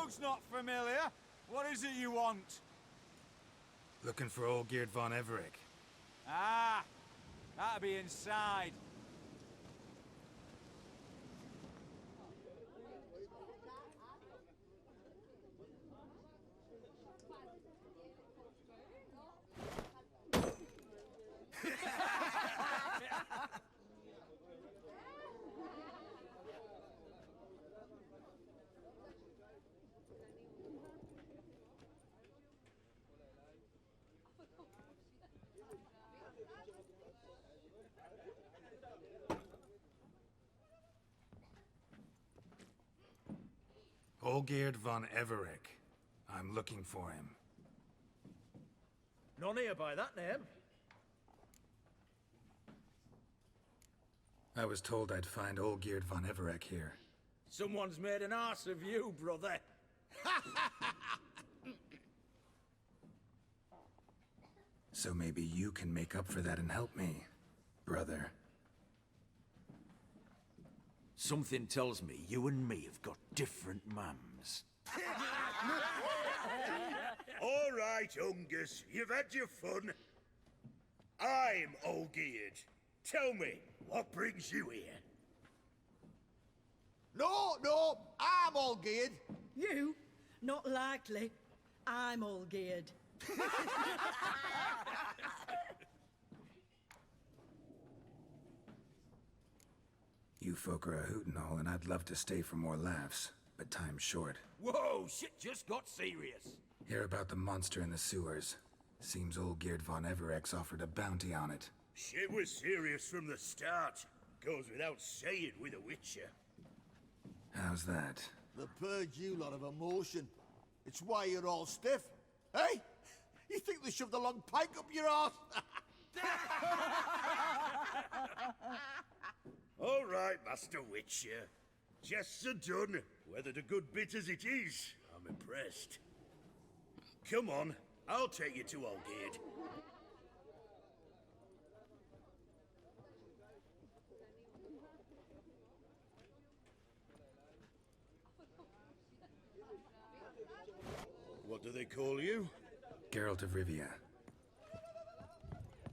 looks not familiar. What is it you want? Looking for old Geert von Everec. Ah, that'll be inside. Olgierd von Everec. I'm looking for him. None here by that name. I was told I'd find Olgierd von Everec here. Someone's made an arse of you, brother. So maybe you can make up for that and help me, brother. Something tells me you and me have got different mums. All right, Ungus, you've had your fun. I'm Olgierd. Tell me, what brings you here? No, I'm all geared. You? Not likely. I'm all geared. You folk are a hoot and all, and I'd love to stay for more laughs, but time's short. Whoa, shit just got serious. Hear about the monster in the sewers. Seems Olgierd von Everec's offered a bounty on it. Shit was serious from the start. Goes without saying with a Witcher. How's that? The purge you lot of emotion. It's why you're all stiff. Hey? You think they shoved a long pike up your arse? All right, Master Witcher. Jests are done. Whether the good bit as it is, I'm impressed. Come on, I'll take you to Olgierd. What do they call you? Geralt of Rivia.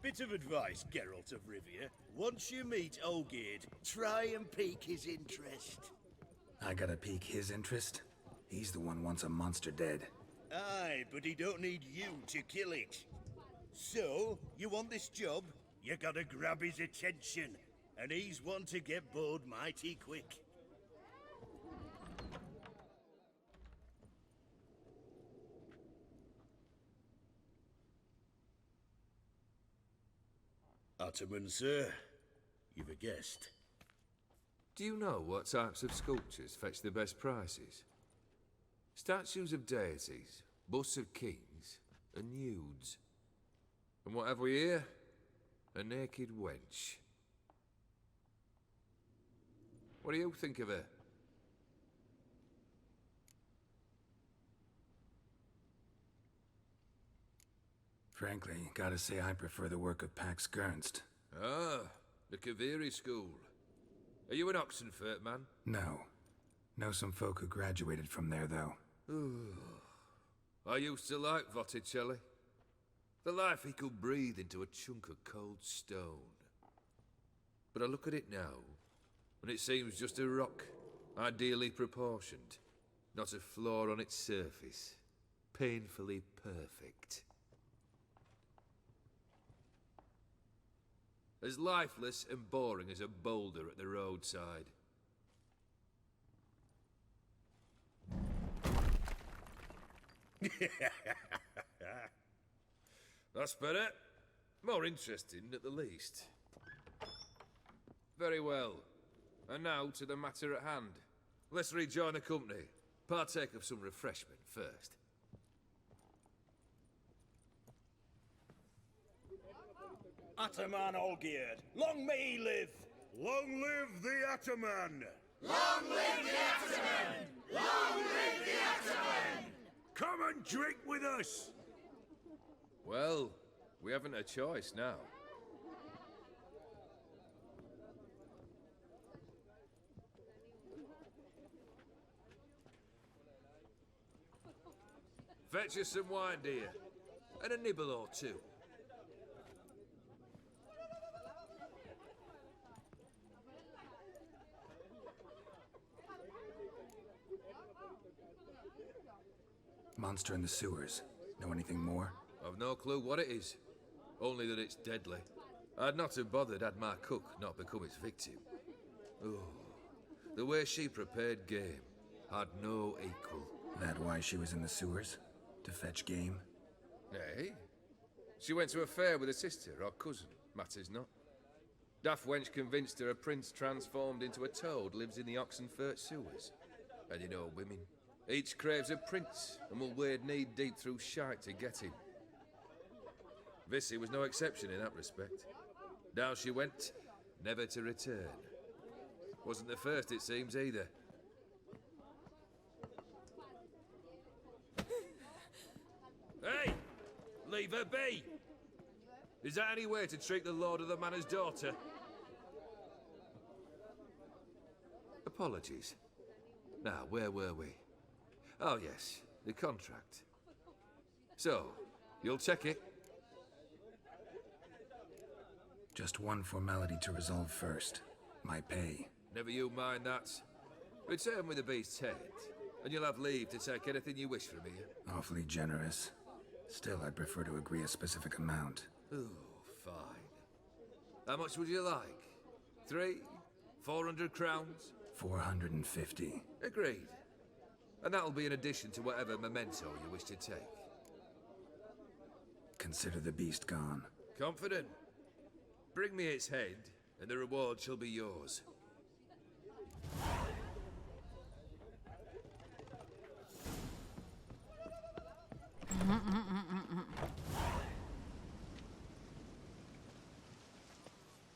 Bit of advice, Geralt of Rivia. Once you meet Olgierd, try and pique his interest. I gotta pique his interest? He's the one wants a monster dead. Aye, but he don't need you to kill it. So, you want this job? You gotta grab his attention. And he's one to get bored mighty quick. Ataman, sir. You've a guest. Do you know what types of sculptures fetch the best prices? Statues of deities, busts of kings, and nudes. And what have we here? A naked wench. What do you think of her? Frankly, gotta say I prefer the work of Pax Gernst. Ah, the Kaviri school. Are you an Oxenfurt man? No. Know some folk who graduated from there, though. I used to like Botticelli. The life he could breathe into a chunk of cold stone. But I look at it now, and it seems just a rock, ideally proportioned. Not a flaw on its surface. Painfully perfect. As lifeless and boring as a boulder at the roadside. That's better. More interesting, at the least. Very well. And now to the matter at hand. Let's rejoin the company. Partake of some refreshment first. Ataman Olgierd, long may he live! Long live the Ataman! Long live the Ataman! Long live the Ataman! Come and drink with us! Well, we haven't a choice now. Fetch us some wine, dear. And a nibble or two. Monster in the sewers. Know anything more? I've no clue what it is. Only that it's deadly. I'd not have bothered had my cook not become its victim. Oh, the way she prepared game had no equal. That why she was in the sewers? To fetch game? Nay. She went to a fair with a sister or cousin, matters not. Daft wench convinced her a prince transformed into a toad lives in the Oxenfurt sewers. And you know women. Each craves a prince and will wade knee-deep through shite to get him. Vissy was no exception in that respect. Down she went, never to return. Wasn't the first, it seems, either. Hey! Leave her be! Is that any way to treat the lord of the manor's daughter? Apologies. Now, where were we? Oh, yes, the contract. So, you'll check it? Just one formality to resolve first. My pay. Never you mind that. Return with the beast's head, and you'll have leave to take anything you wish from here. Awfully generous. Still, I'd prefer to agree a specific amount. Ooh, fine. How much would you like? 300, 400 crowns? 450. Agreed. And that'll be in addition to whatever memento you wish to take. Consider the beast gone. Confident? Bring me its head, and the reward shall be yours.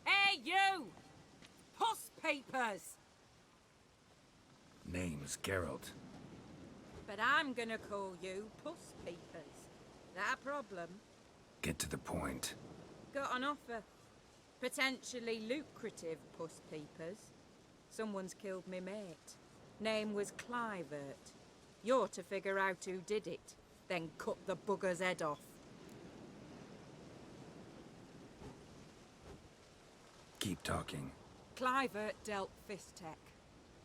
Hey, you! Puss papers! Name's Geralt. But I'm gonna call you Puss papers. That a problem? Get to the point. Got an offer. Potentially lucrative puss peepers. Someone's killed me mate. Name was Clivert. You're to figure out who did it, then cut the bugger's head off. Keep talking. Clivert dealt Fistech.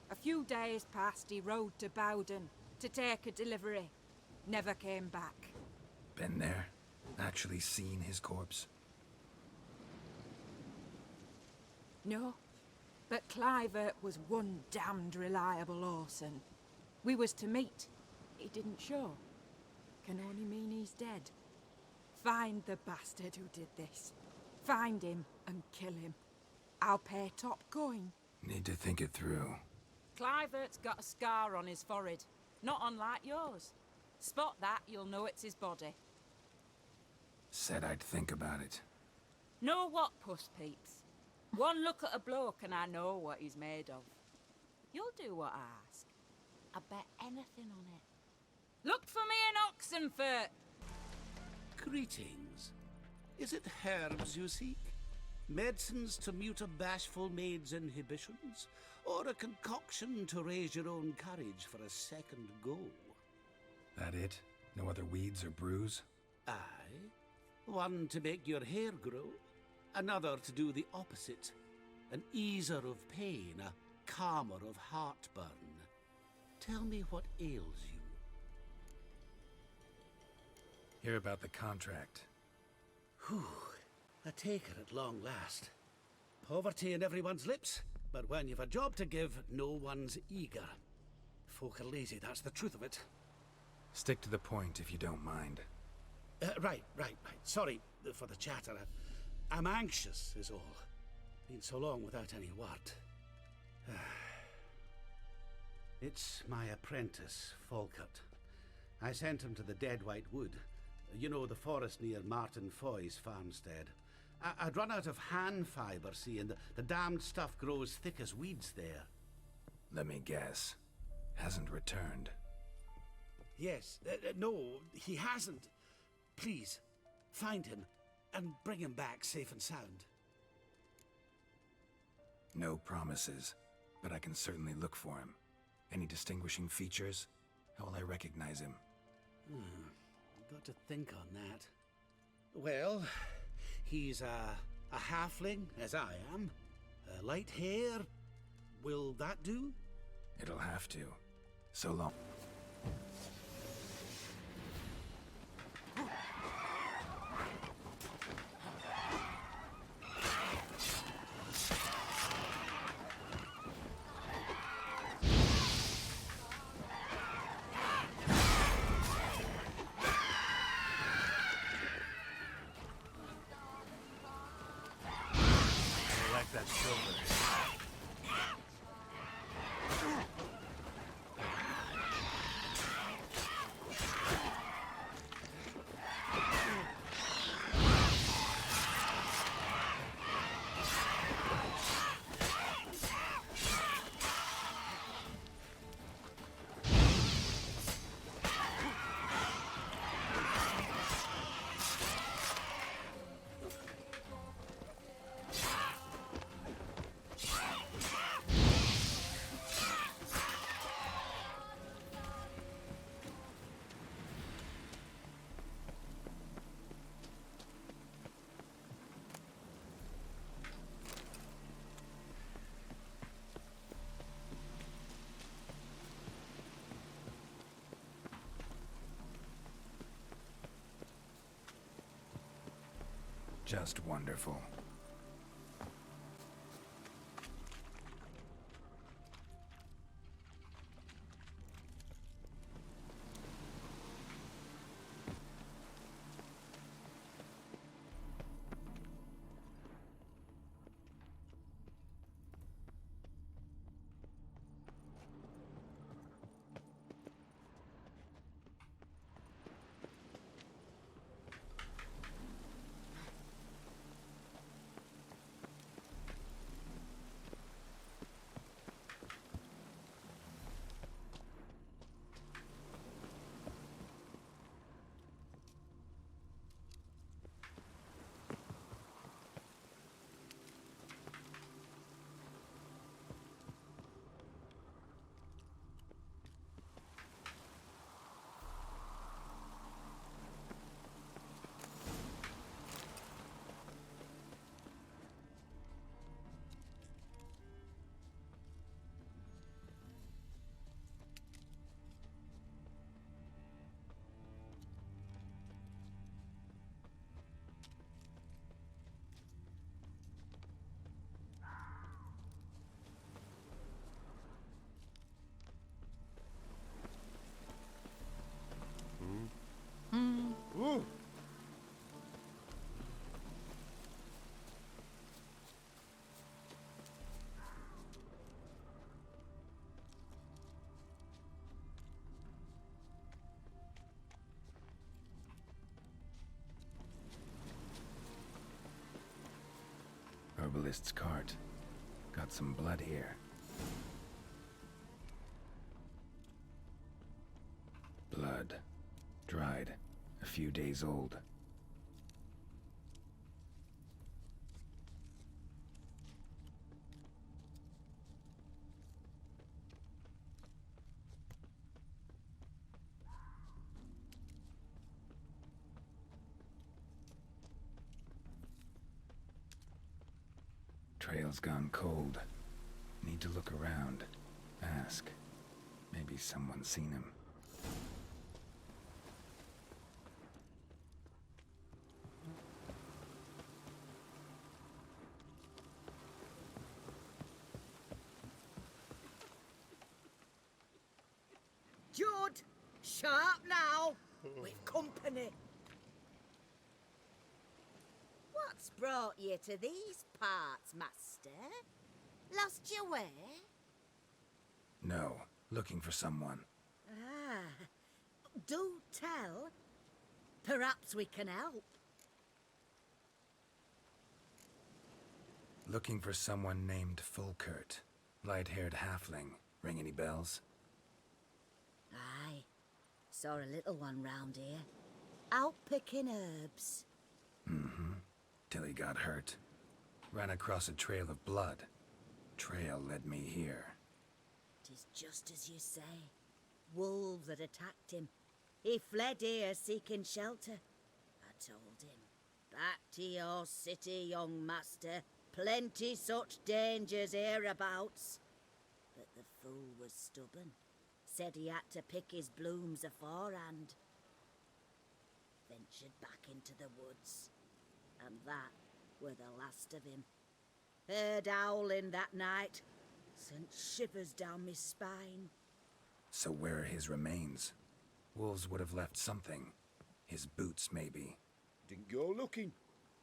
A few days past, he rode to Bowden to take a delivery. Never came back. Been there? Actually seen his corpse? No, but Clivert was one damned reliable Orson. We was to meet. He didn't show. Can only mean he's dead. Find the bastard who did this. Find him and kill him. I'll pay top coin. Need to think it through. Clivert's got a scar on his forehead, not unlike yours. Spot that, you'll know it's his body. Said I'd think about it. Know what, puss peeps? One look at a bloke and I know what he's made of. You'll do what I ask. I bet anything on it. Look for me in Oxenfurt! Greetings. Is it herbs you seek? Medicines to mute a bashful maid's inhibitions? Or a concoction to raise your own courage for a second go? That it? No other weeds or brews? Aye. One to make your hair grow, another to do the opposite. An easer of pain, a calmer of heartburn. Tell me what ails you. Hear about the contract. Whew. A taker at long last. Poverty in everyone's lips, but when you've a job to give, no one's eager. Folk are lazy, that's the truth of it. Stick to the point if you don't mind. Right. Sorry for the chatter. I'm anxious, is all. Been so long without any word. It's my apprentice, Falkert. I sent him to the Dead White Wood. You know, the forest near Martin Foy's farmstead. I'd run out of hand fibre, see, and the damned stuff grows thick as weeds there. Let me guess. Hasn't returned. Yes. No, he hasn't. Please, find him and bring him back safe and sound. No promises, but I can certainly look for him. Any distinguishing features? How will I recognize him? got to think on that. Well, he's a halfling, as I am. Light hair. Will that do? It'll have to. So long. I like that silver. Just wonderful. Ooh. Herbalist's cart. Got some blood here. Blood. Dried. A few days old. Trail's gone cold. Need to look around. Ask. Maybe someone's seen him. Jude, sharp now. We've company. What's brought you to these parts, master? Lost your way? No. Looking for someone. Ah, do tell. Perhaps we can help. Looking for someone named Fulkert. Light-haired halfling. Ring any bells? Aye. Saw a little one round here. Out picking herbs. Mm-hmm. Till he got hurt. Ran across a trail of blood. Trail led me here. 'Tis just as you say. Wolves had attacked him. He fled here seeking shelter. I told him, back to your city, young master. Plenty such dangers hereabouts. But the fool was stubborn. Said he had to pick his blooms aforehand. Ventured back into the woods. And that were the last of him. Heard howling that night. Sent shivers down my spine. So where are his remains? Wolves would have left something. His boots, maybe. Didn't go looking.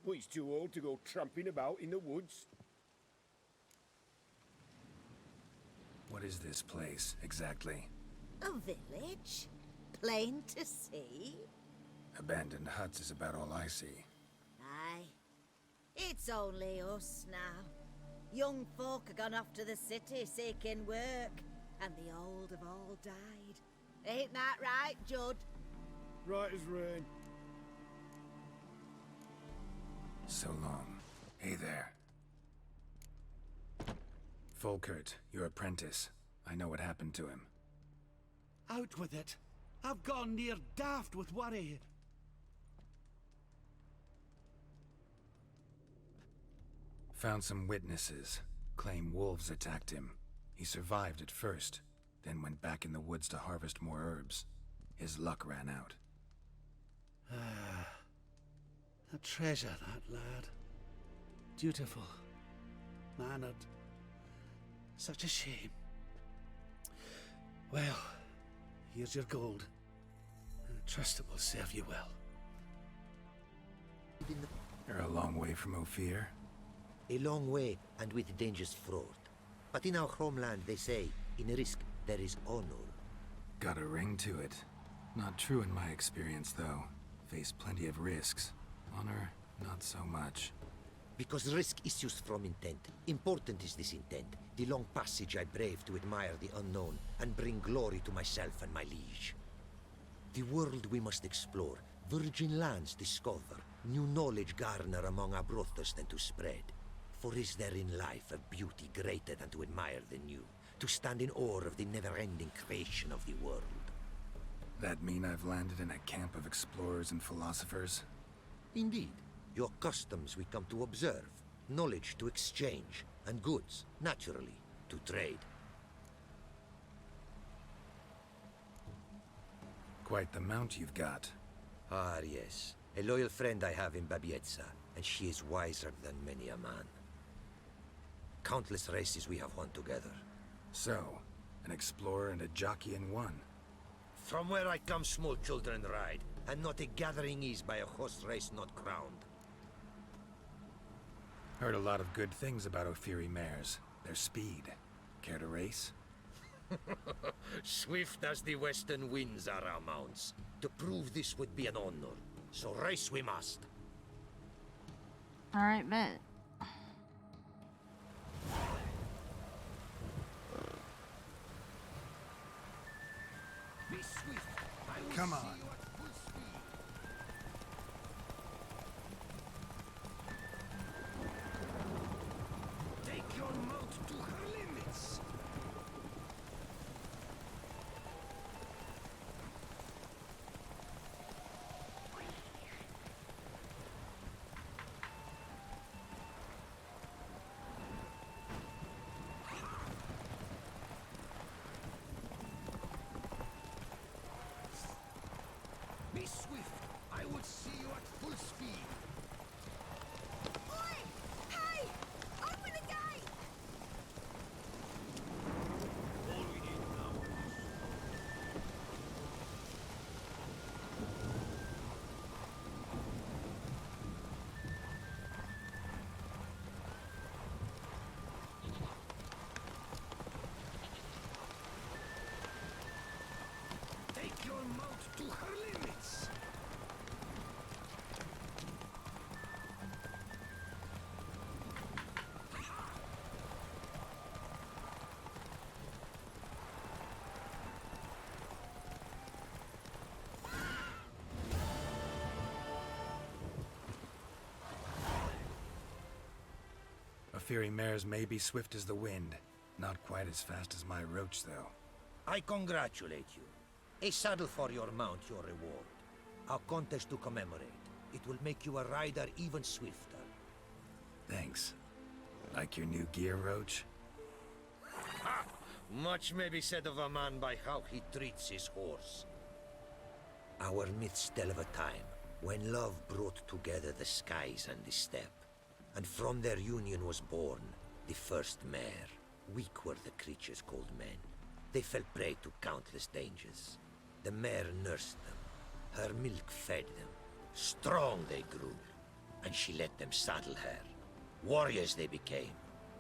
But he's too old to go tramping about in the woods. What is this place, exactly? A village? Plain to see? Abandoned huts is about all I see. Aye. It's only us now. Young folk have gone off to the city seeking work, and the old have all died. Ain't that right, Judd? Right as rain. So long. Hey there. Volkert, your apprentice. I know what happened to him. Out with it. I've gone near daft with worry. Found some witnesses. Claim wolves attacked him. He survived at first, then went back in the woods to harvest more herbs. His luck ran out. A treasure, that lad. Dutiful. Mannered. Such a shame. Well, here's your gold. I trust it will serve you well. You're a long way from Ophir. A long way, and with dangers fraught. But in our homeland, they say, in risk there is honor. Got a ring to it. Not true in my experience, though. Faced plenty of risks. Honor, not so much. Because risk issues from intent. Important is this intent. The long passage I brave to admire the unknown, and bring glory to myself and my liege. The world we must explore, virgin lands discover, new knowledge garner among our brothers than to spread. For is there in life a beauty greater than to admire the new, to stand in awe of the never-ending creation of the world? That mean I've landed in a camp of explorers and philosophers? Indeed. Your customs we come to observe, knowledge to exchange, and goods, naturally, to trade. Quite the mount you've got. Ah, yes. A loyal friend I have in Babietza, and she is wiser than many a man. Countless races we have won together. So, an explorer and a jockey in one. From where I come, small children ride, and not a gathering is by a horse race not crowned. Heard a lot of good things about Ophiri mares. Their speed. Care to race? Swift as the western winds are our mounts. To prove this would be an honor. So race we must. Alright, bet. Be swift. I will Come see on. you at full speed. Take your mount to her limits. Be swift. I will see you at full speed. Oi! Hey! Open the gate! All we need now is... Take your mount to her limits. Ophiri mares may be swift as the wind. Not quite as fast as my roach, though. I congratulate you. A saddle for your mount, your reward. A contest to commemorate. It will make you a rider even swifter. Thanks. Like your new gear, Roach? Ha! Much may be said of a man by how he treats his horse. Our myths tell of a time when love brought together the skies and the steppe, and from their union was born the first mare. Weak were the creatures called men. They fell prey to countless dangers. The mare nursed them. Her milk fed them. Strong they grew, and she let them saddle her. Warriors they became,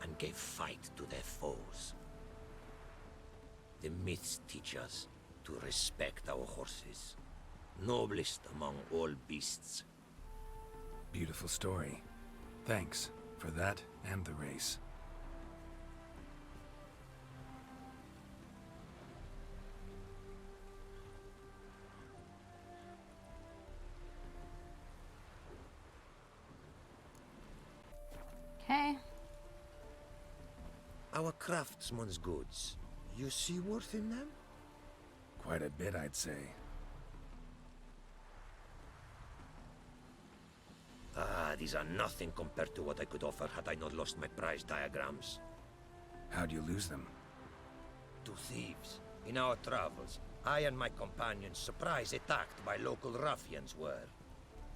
and gave fight to their foes. The myths teach us to respect our horses, noblest among all beasts. Beautiful story. Thanks for that and the race. Okay. Our craftsman's goods, you see worth in them? Quite a bit, I'd say. Ah, these are nothing compared to what I could offer had I not lost my prized diagrams. How'd you lose them? To thieves. In our travels, I and my companions surprise attacked by local ruffians were.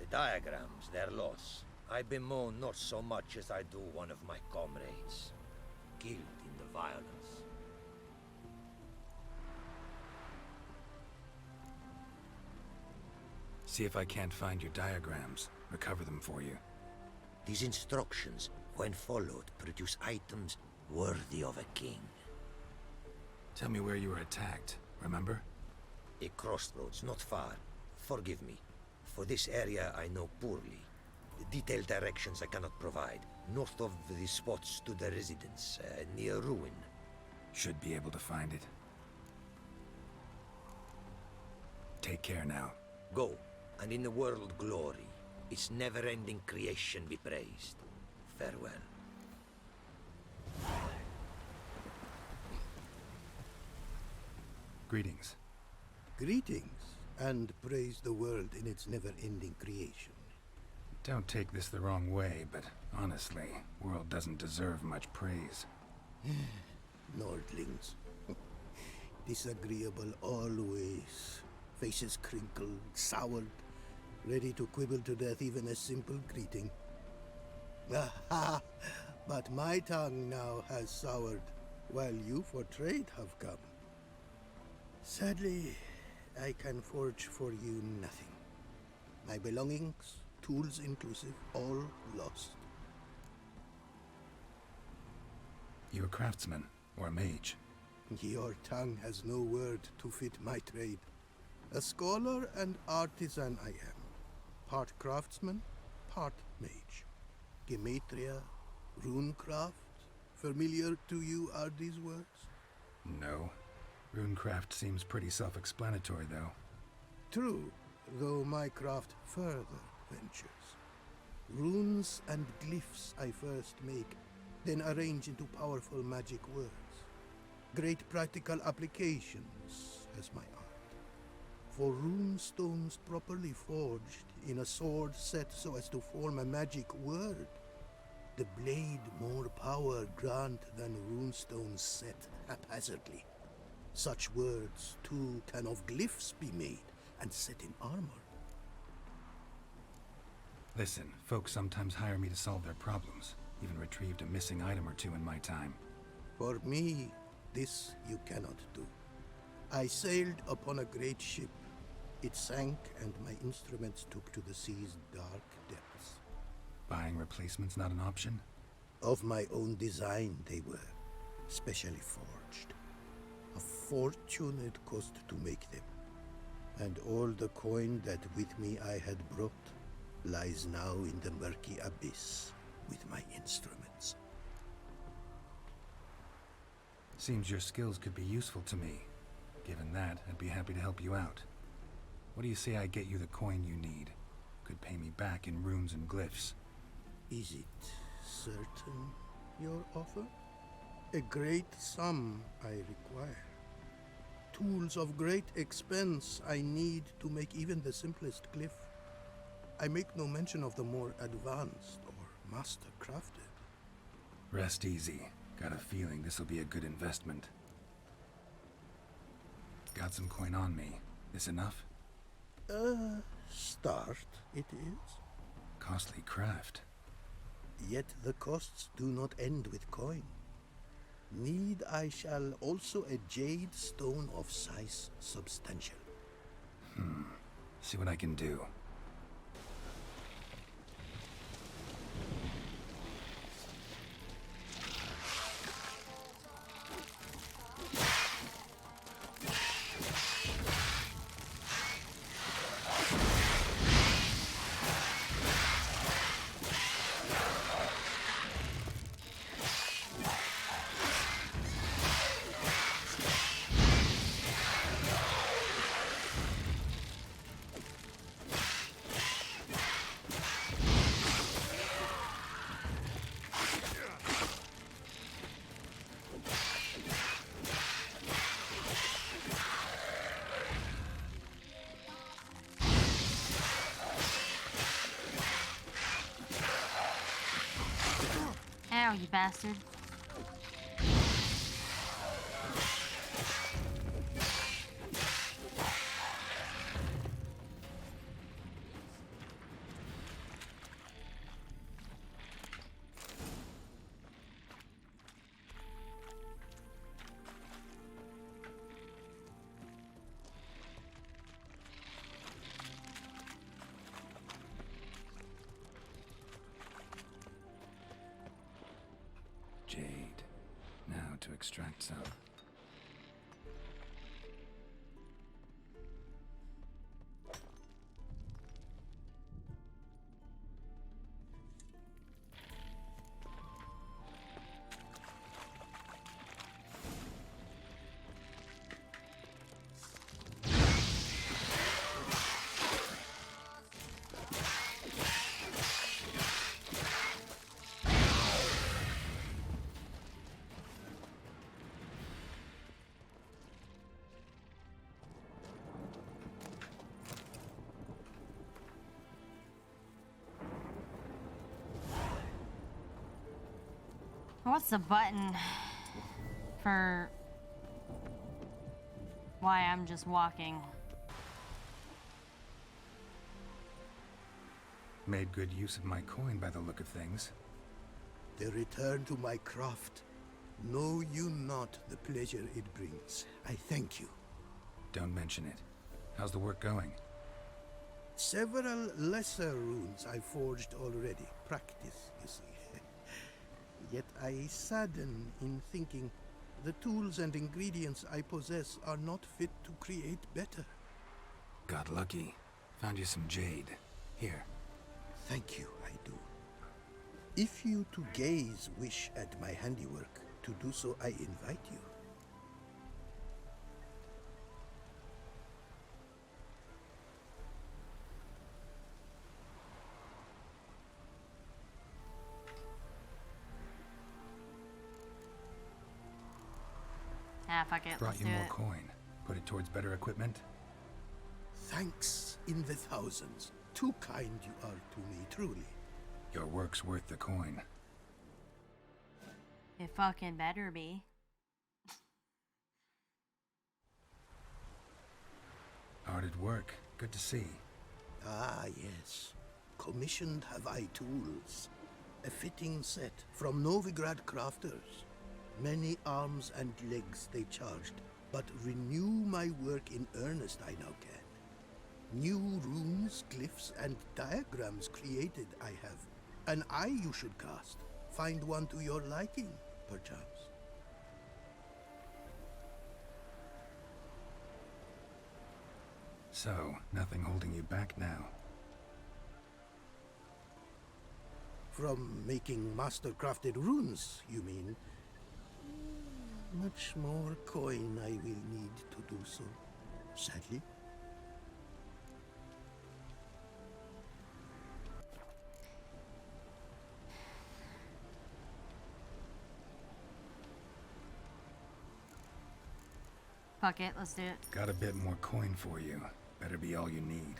The diagrams, their loss. I bemoan not so much as I do one of my comrades, killed in the violence. See if I can't find your diagrams. Recover them for you. These instructions, when followed, produce items worthy of a king. Tell me where you were attacked, remember? A crossroads, not far. Forgive me. For this area I know poorly. Detailed directions I cannot provide. North of the spot stood a residence, near ruin. Should be able to find it. Take care now. Go, and in the world glory, its never-ending creation be praised. Farewell. Greetings. Greetings, and praise the world in its never-ending creation. Don't take this the wrong way, but honestly, world doesn't deserve much praise. Nordlings. Disagreeable always. Faces crinkled, soured, ready to quibble to death even a simple greeting. Aha! But my tongue now has soured, while you for trade have come. Sadly, I can forge for you nothing. My belongings, tools inclusive, all lost. You a craftsman, or a mage? Your tongue has no word to fit my trade. A scholar and artisan I am. Part craftsman, part mage. Gematria, runecraft, familiar to you are these words? No. Runecraft seems pretty self-explanatory, though. True, though my craft further ventures. Runes and glyphs I first make, then arrange into powerful magic words. Great practical applications as my art. For rune stones properly forged in a sword set so as to form a magic word, the blade more power grant than runestones set haphazardly. Such words, too, can of glyphs be made and set in armor. Listen, folks sometimes hire me to solve their problems. Even retrieved a missing item or two in my time. For me, this you cannot do. I sailed upon a great ship. It sank, and my instruments took to the sea's dark depths. Buying replacements not an option? Of my own design they were, specially forged. A fortune it cost to make them. And all the coin that with me I had brought lies now in the murky abyss with my instruments. Seems your skills could be useful to me. Given that, I'd be happy to help you out. What do you say I get you the coin you need? Could pay me back in runes and glyphs. Is it certain, your offer? A great sum I require. tools of great expense I need to make even the simplest glyph. I make no mention of the more advanced or master-crafted. Rest easy. Got a feeling this'll be a good investment. Got some coin on me. This enough? Start it is. Costly craft. Yet the costs do not end with coin. Need I shall also a jade stone of size substantial. See what I can do. Ow, you bastard. Jade. Now to extract some. What's the button for why I'm just walking? Made good use of my coin by the look of things. The return to my craft. Know you not the pleasure it brings. I thank you. Don't mention it. How's the work going? Several lesser runes I forged already. Practice, you see. Yet I sadden in thinking the tools and ingredients I possess are not fit to create better. Got lucky. Found you some jade. Here. Thank you, I do. If you to gaze wish at my handiwork, to do so I invite you. Ah, fuck it. Brought Let's you do more it. coin. Put it towards better equipment? Thanks in the thousands. Too kind you are to me, truly. Your work's worth the coin. It fucking better be. Hard at work. Good to see. Ah, yes. Commissioned have I tools. A fitting set from Novigrad crafters. Many arms and legs they charged, but renew my work in earnest I now can. New runes, glyphs, and diagrams created I have. An eye you should cast. Find one to your liking, perchance. So, nothing holding you back now. From making master-crafted runes, you mean? Much more coin I will need to do so, sadly. Fuck it, let's do it. Got a bit more coin for you. Better be all you need.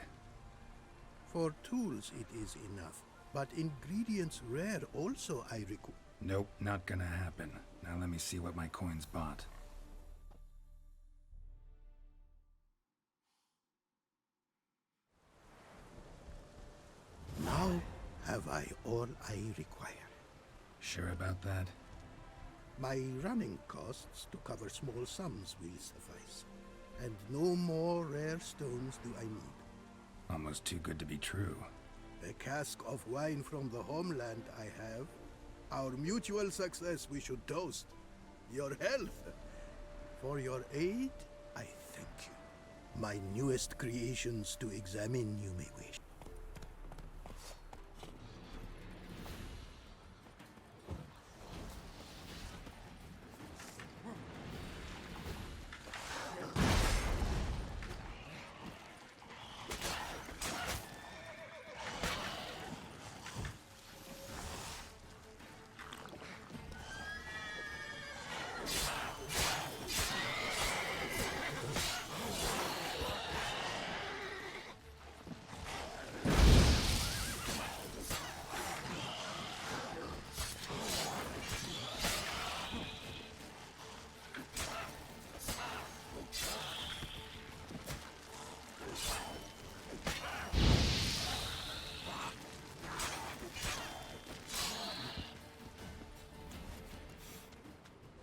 For tools it is enough, but ingredients rare also I require. Nope, not gonna happen. Now let me see what my coins bought. Now have I all I require. Sure about that? My running costs to cover small sums will suffice, and no more rare stones do I need. Almost too good to be true. A cask of wine from the homeland I have. Our mutual success we should toast. Your health. For your aid, I thank you. My newest creations to examine you may wish.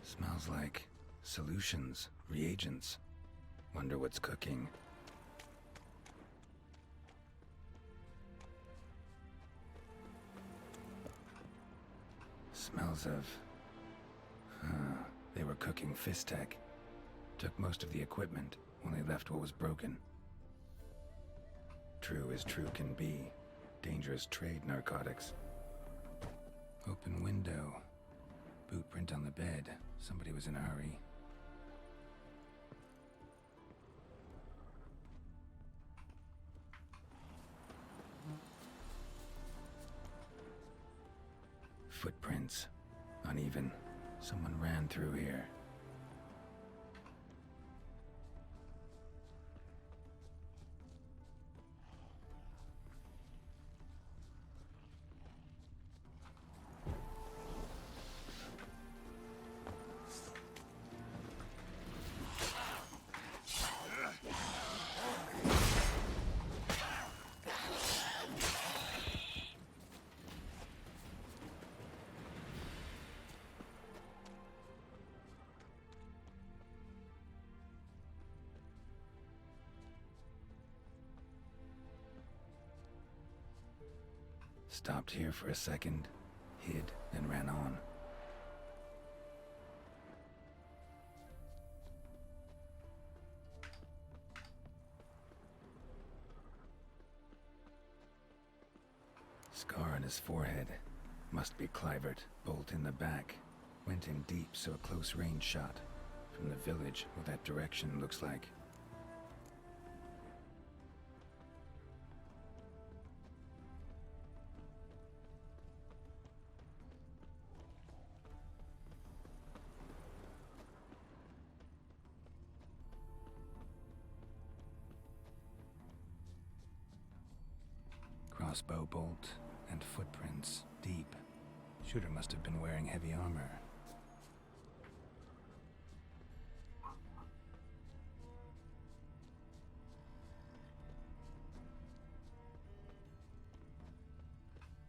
Smells like solutions, reagents. Wonder what's cooking. Smells of... they were cooking Fistek. Took most of the equipment, only left what was broken. True as true can be. Dangerous trade, narcotics. Open window. Boot print on the bed. Somebody was in a hurry. Footprints. Uneven. Someone ran through here. Stopped here for a second, hid, then ran on. Scar on his forehead. Must be Clivert. Bolt in the back. Went in deep, so a close range shot. From the village, what that direction looks like. Crossbow bolt and footprints deep. Shooter must have been wearing heavy armor.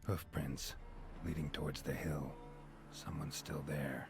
Hoofprints leading towards the hill. Someone's still there.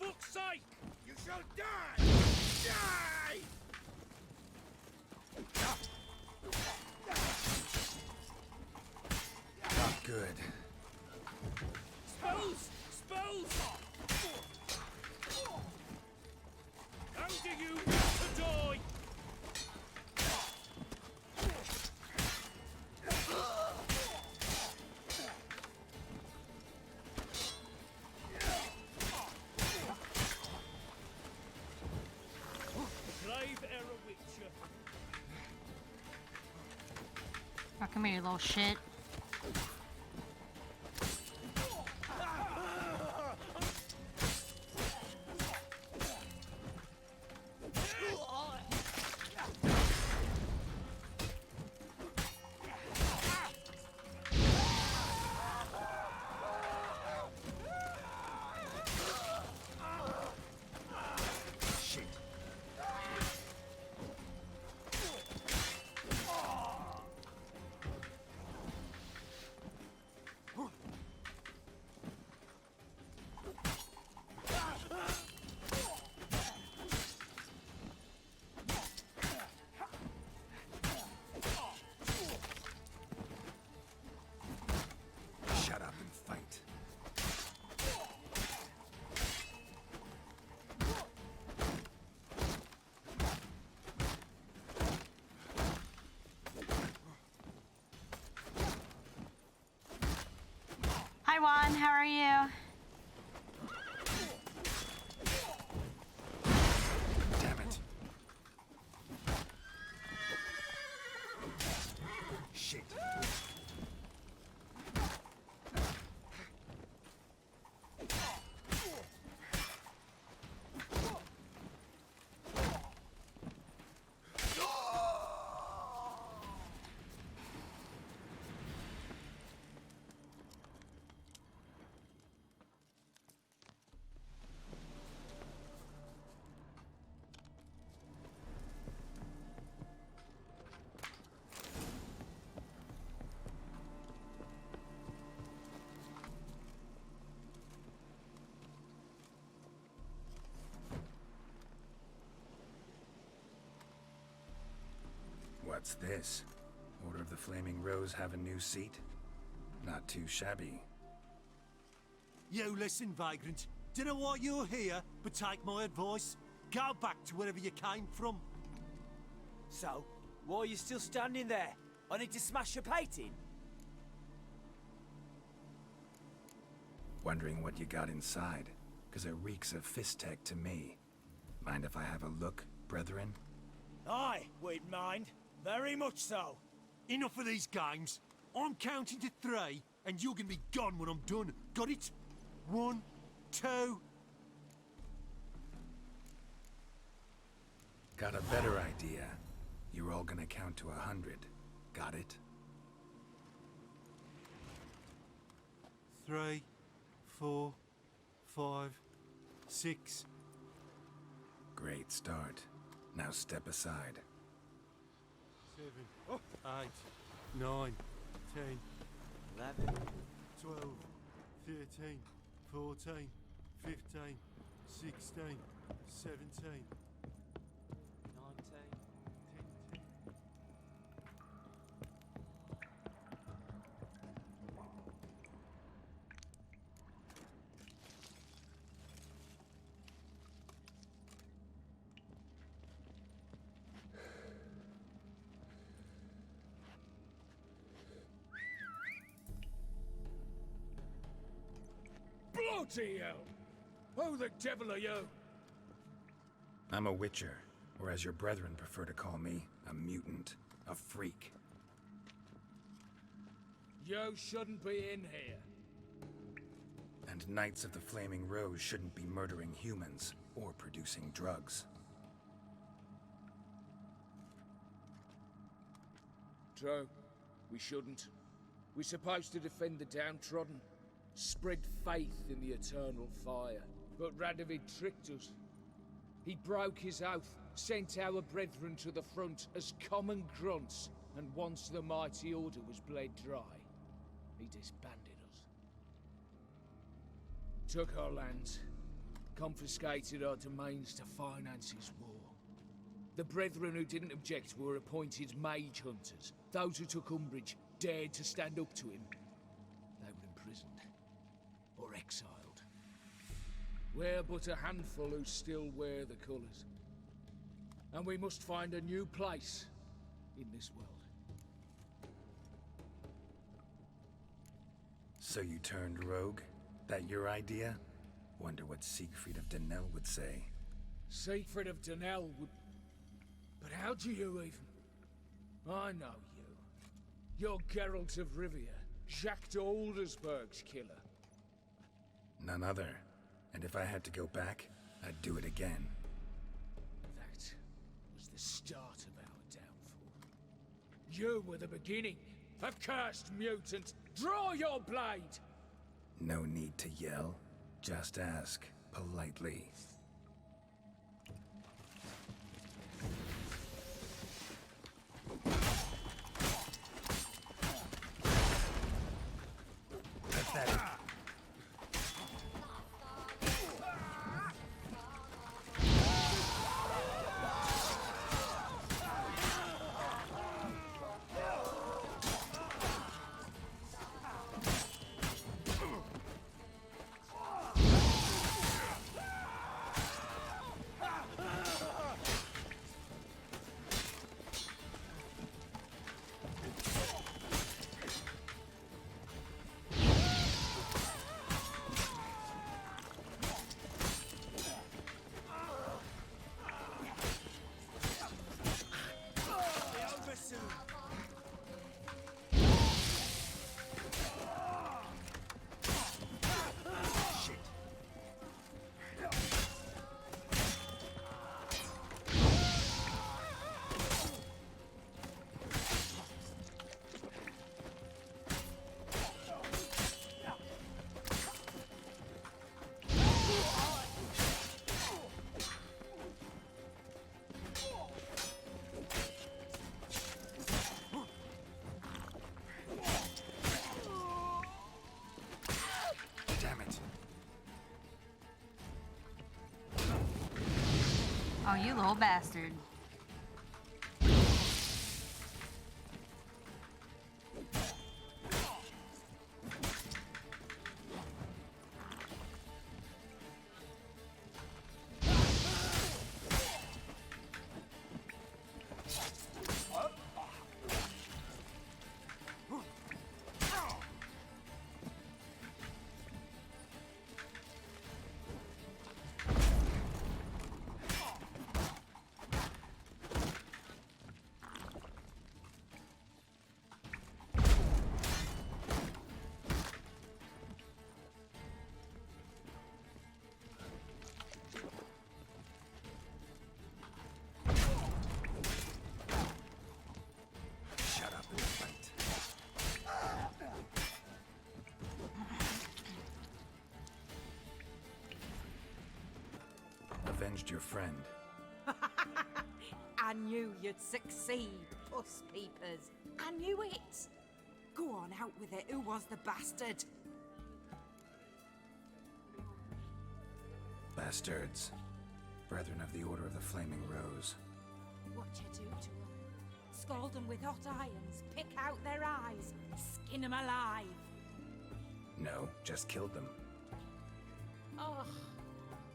fuck's sake! You shall die! Die! Not good. Spells! Spells! How do you want to die? Grave error Witcher. Oh, come here, you little shit. Shut up and fight. Hi, Juan. How are you? Damn it. Shit. What's this? Order of the Flaming Rose have a new seat? Not too shabby. You listen, vagrant. Dunno why you're here, but take my advice. Go back to wherever you came from. So, why are you still standing there? I need to smash your painting? Wondering what you got inside, 'cause it reeks of fist tech to me. Mind if I have a look, brethren? Aye, we'd mind. Very much so. Enough of these games. I'm counting to 3, and you're gonna be gone when I'm done. Got it? 1, 2... Got a better idea. You're all gonna count to 100. Got it? 3, 4, 5, 6... Great start. Now step aside. 7, 8, 9, 10, 11, 12, 13, 14, 15, 16, 17, 19. Bloody hell! Who the devil are you? I'm a witcher, or as your brethren prefer to call me, a mutant, a freak. You shouldn't be in here. And Knights of the Flaming Rose shouldn't be murdering humans or producing drugs. True. We shouldn't. We're supposed to defend the downtrodden, spread faith in the eternal fire. But Radovid tricked us. He broke his oath, sent our brethren to the front as common grunts, and once the mighty order was bled dry, he disbanded us. Took our lands, confiscated our domains to finance his war. The brethren who didn't object were appointed mage hunters. Those who took umbrage dared to stand up to him. They were imprisoned or exiled. We're but a handful who still wear the colours. And we must find a new place in this world. So you turned rogue? That your idea? Wonder what Siegfried of Denel would say. Siegfried of Denel would... But how do you even... I know you. You're Geralt of Rivia, Jacques de Aldersberg's killer. None other. And if I had to go back, I'd do it again. That was the start of our downfall. You were the beginning, a cursed mutant. Draw your blade! No need to yell. Just ask, politely. Pathetic. Oh, you little bastard. Avenged your friend. I knew you'd succeed, puss peepers. I knew it. Go on, out with it. Who was the bastard? Bastards. Brethren of the Order of the Flaming Rose. What you do to them? Scald them with hot irons, pick out their eyes, skin them alive. No, just killed them. Oh,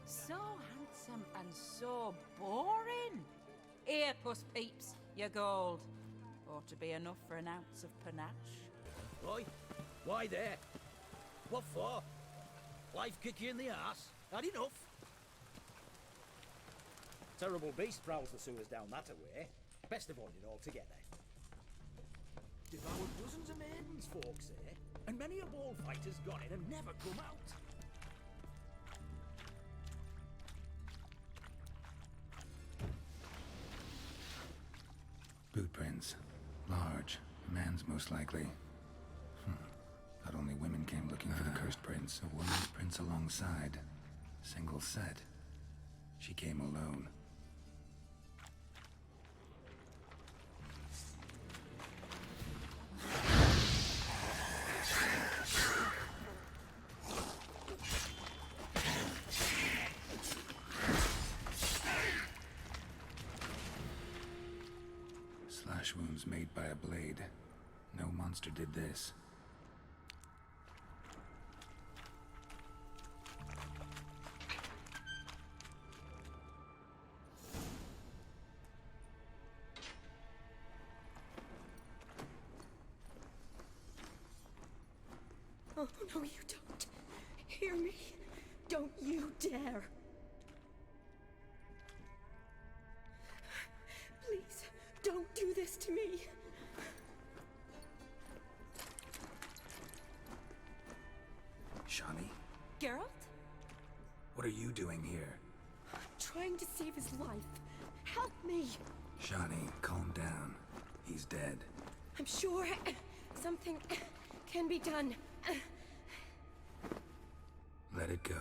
so handsome and so boring. Here, puss peeps, your gold. Ought to be enough for an ounce of panache. Oi, why there? What for? Life kick you in the arse? Had enough? Terrible beast prowls the sewers down that away. Best avoid it altogether. Devoured dozens of maidens, folks say, and many a ball fighter's gone in and never come out. Boot prints. Large. A man's most likely. Thought only women came looking for the cursed prince. A woman's prints alongside. Single set. She came alone. Slash wounds made by a blade. No monster did this. Oh, no, you don't. Hear me? Don't you dare. Please, don't do this to me. Shawnee, Geralt? what are you doing here? Trying to save his life. Help me. Shawnee, calm down. He's dead. I'm sure something can be done. Let it go.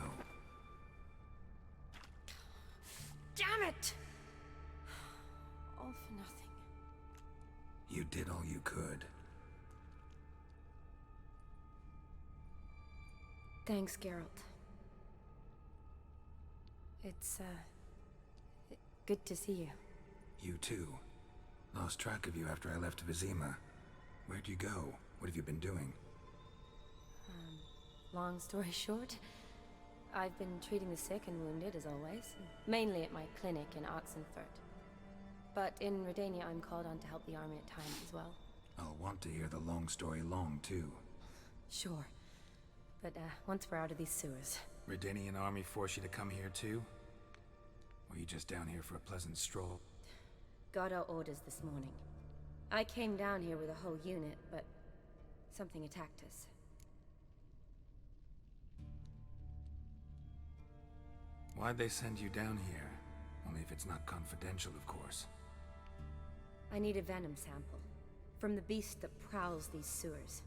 Damn it! All for nothing. You did all you could. Thanks, Geralt. It's, good to see you. You too. Lost track of you after I left Vizima. Where'd you go? What have you been doing? Long story short, I've been treating the sick and wounded, as always. Mainly at my clinic in Oxenfurt. But in Redania, I'm called on to help the army at times as well. I'll want to hear the long story long, too. Sure. But, once we're out of these sewers. Redanian army force you to come here, too? Or you just down here for a pleasant stroll? Got our orders this morning. I came down here with a whole unit, but something attacked us. Why'd they send you down here? Only if it's not confidential, of course. I need a venom sample. From the beast that prowls these sewers.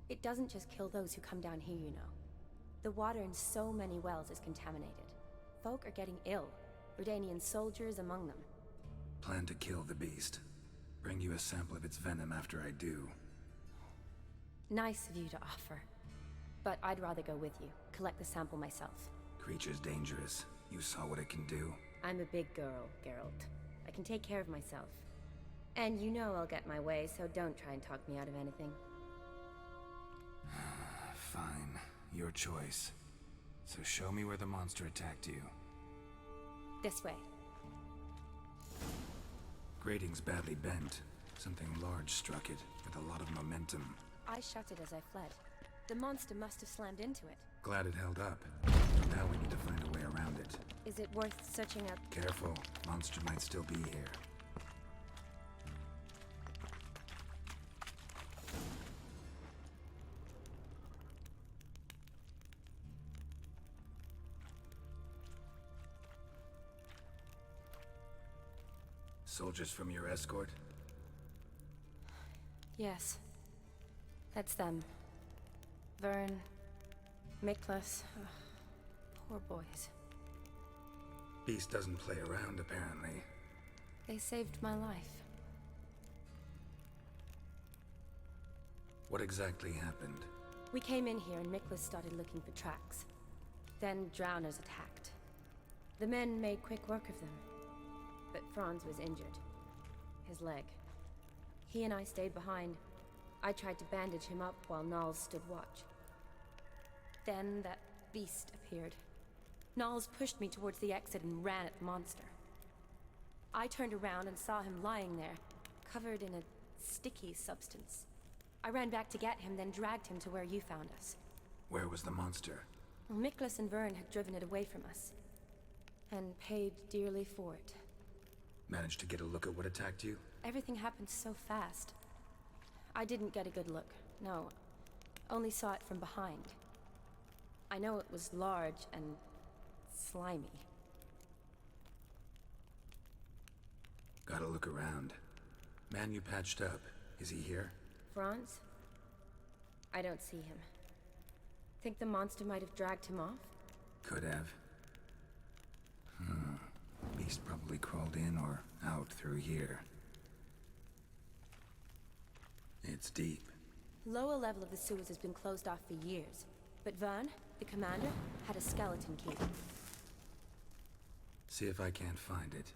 It doesn't just kill those who come down here, you know. The water in so many wells is contaminated. Folk are getting ill. Redanian soldiers among them. Plan to kill the beast. Bring you a sample of its venom after I do. Nice of you to offer. But I'd rather go with you. Collect the sample myself. Creature's dangerous. You saw what it can do. I'm a big girl, Geralt. I can take care of myself. And you know I'll get my way, so don't try and talk me out of anything. Fine. Your choice. So show me where the monster attacked you. This way. Grating's badly bent. Something large struck it, with a lot of momentum. I shut it as I fled. The monster must have slammed into it. Glad it held up. Now we need to find a way around it. Is it worth searching up? Careful. Monster might still be here. Soldiers from your escort? Yes. That's them. Vern, Miklas. Poor boys. Beast doesn't play around, apparently. They saved my life. What exactly happened? We came in here and Miklas started looking for tracks. Then drowners attacked. The men made quick work of them. But Franz was injured. His leg. He and I stayed behind. I tried to bandage him up while Nals stood watch. Then that beast appeared. Nals pushed me towards the exit and ran at the monster. I turned around and saw him lying there, covered in a sticky substance. I ran back to get him, then dragged him to where you found us. Where was the monster? Well, Miklas and Vern had driven it away from us. And paid dearly for it. Managed to get a look at what attacked you? Everything happened so fast. I didn't get a good look, no. Only saw it from behind. I know it was large and slimy. Gotta look around. Man you patched up, is he here? Franz? I don't see him. Think the monster might have dragged him off? Could have. Beast probably crawled in or out through here. It's deep. Lower level of the sewers has been closed off for years. But Vern, the commander, had a skeleton key. See if I can't find it.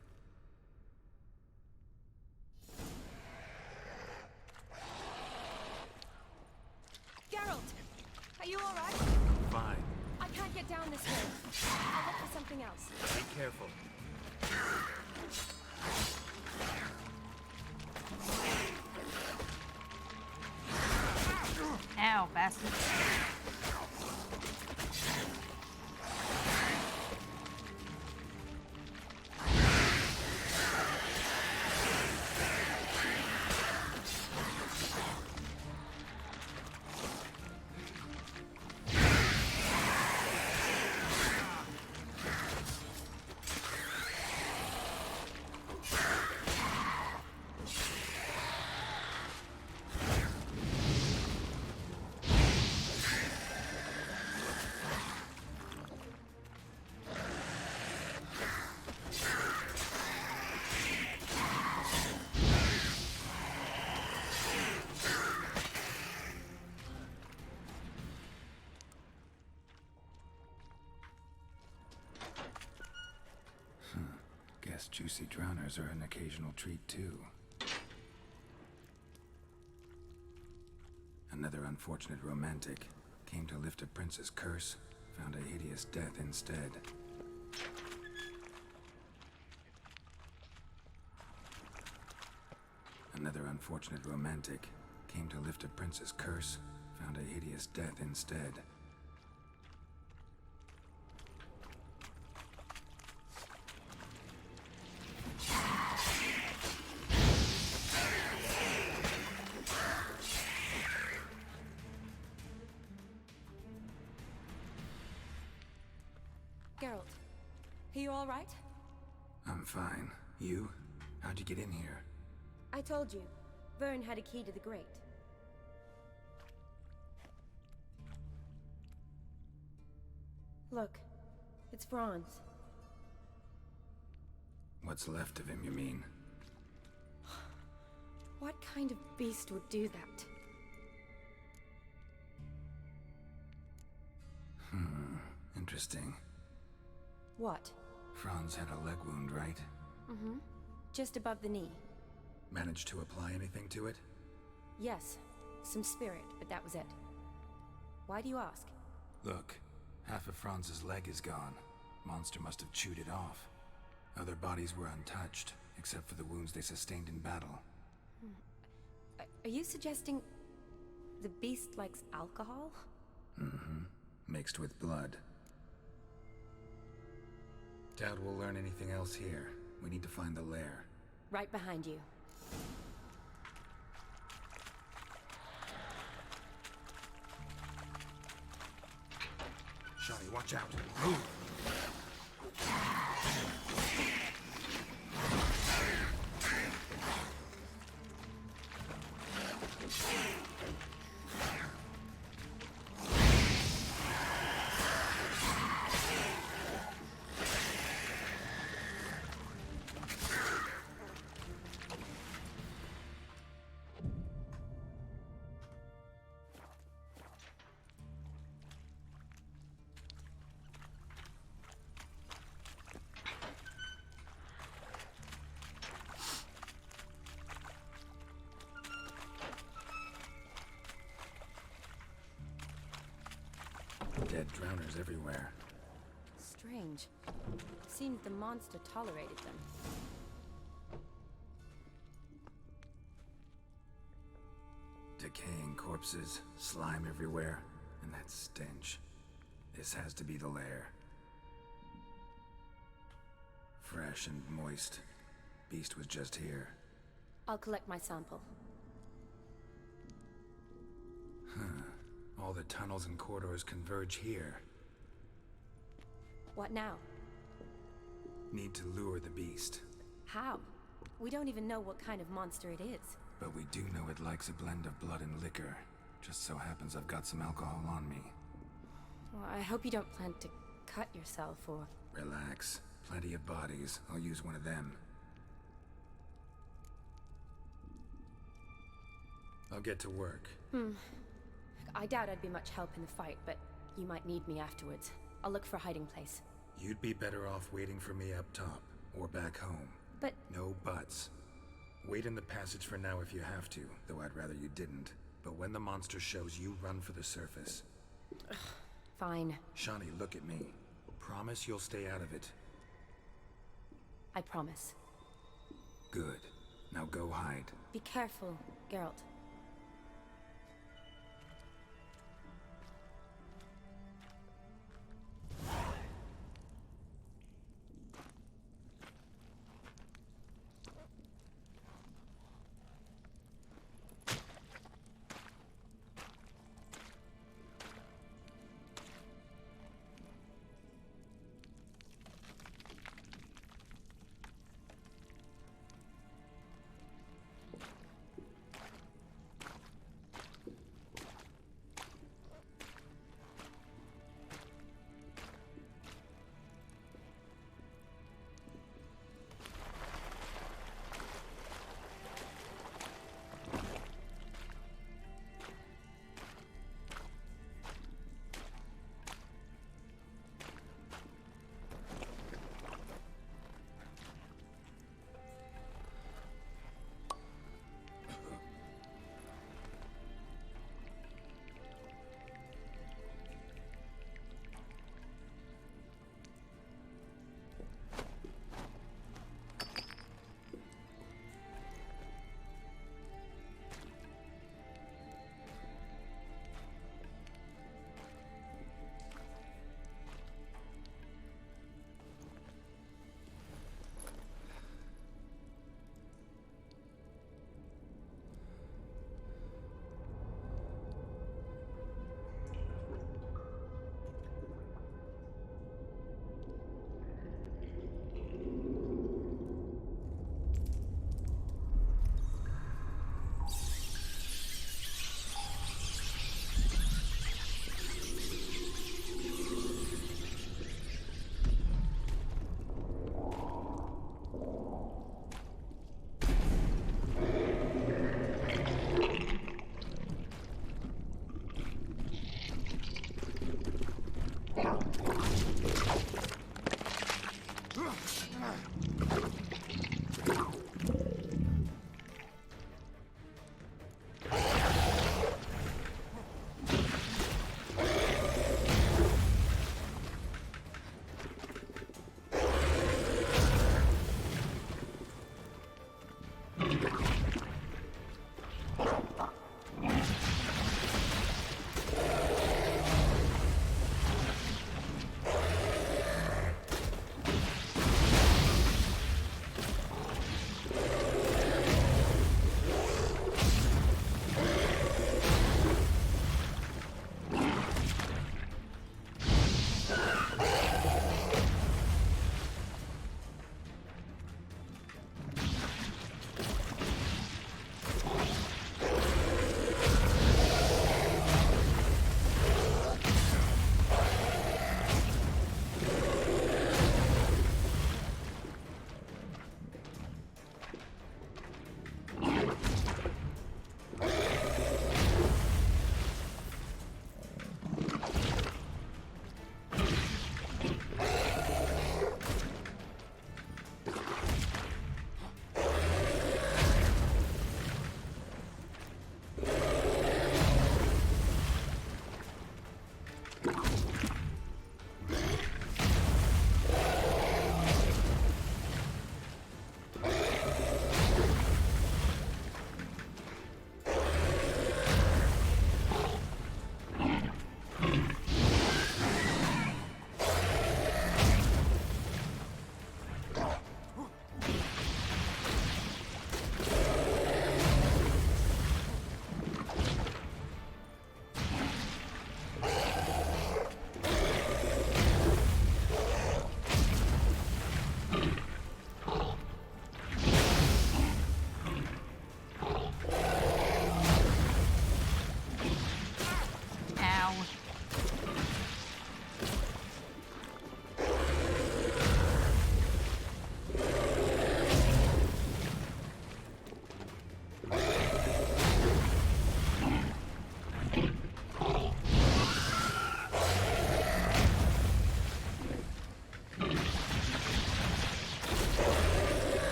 down this way. I'll look for something else. Be careful. Ow, bastard. Guess juicy drowners are an occasional treat, too. Another unfortunate romantic came to lift a prince's curse, found a hideous death instead. Another unfortunate romantic came to lift a prince's curse, found a hideous death instead. Geralt, are you all right? I'm fine. You? How'd you get in here? I told you, Vern had a key to the grate. Look, it's Franz. What's left of him, you mean? What kind of beast would do that? Interesting. What? Franz had a leg wound, right? Mm-hmm. Just above the knee. Managed to apply anything to it? Yes, some spirit, but that was it. Why do you ask? Look, half of Franz's leg is gone. Monster must have chewed it off. Other bodies were untouched, except for the wounds they sustained in battle. Are you suggesting the beast likes alcohol? Mm-hmm. Mixed with blood. Doubt we'll learn anything else here. We need to find the lair. Right behind you. Shawty, watch out. Move! Dead drowners everywhere. Strange. Seemed the monster tolerated them. Decaying corpses, slime everywhere, and that stench. This has to be the lair. Fresh and moist. Beast was just here. I'll collect my sample. All the tunnels and corridors converge here. What now? Need to lure the beast. How? We don't even know what kind of monster it is. But we do know it likes a blend of blood and liquor. Just so happens I've got some alcohol on me. Well, I hope you don't plan to cut yourself or... Relax. Plenty of bodies. I'll use one of them. I'll get to work. I doubt I'd be much help in the fight, but you might need me afterwards. I'll look for a hiding place. You'd be better off waiting for me up top, or back home. But... No buts. Wait in the passage for now if you have to, though I'd rather you didn't. But when the monster shows, you run for the surface. Fine. Shawnee, look at me. Promise you'll stay out of it. I promise. Good. Now go hide. Be careful, Geralt.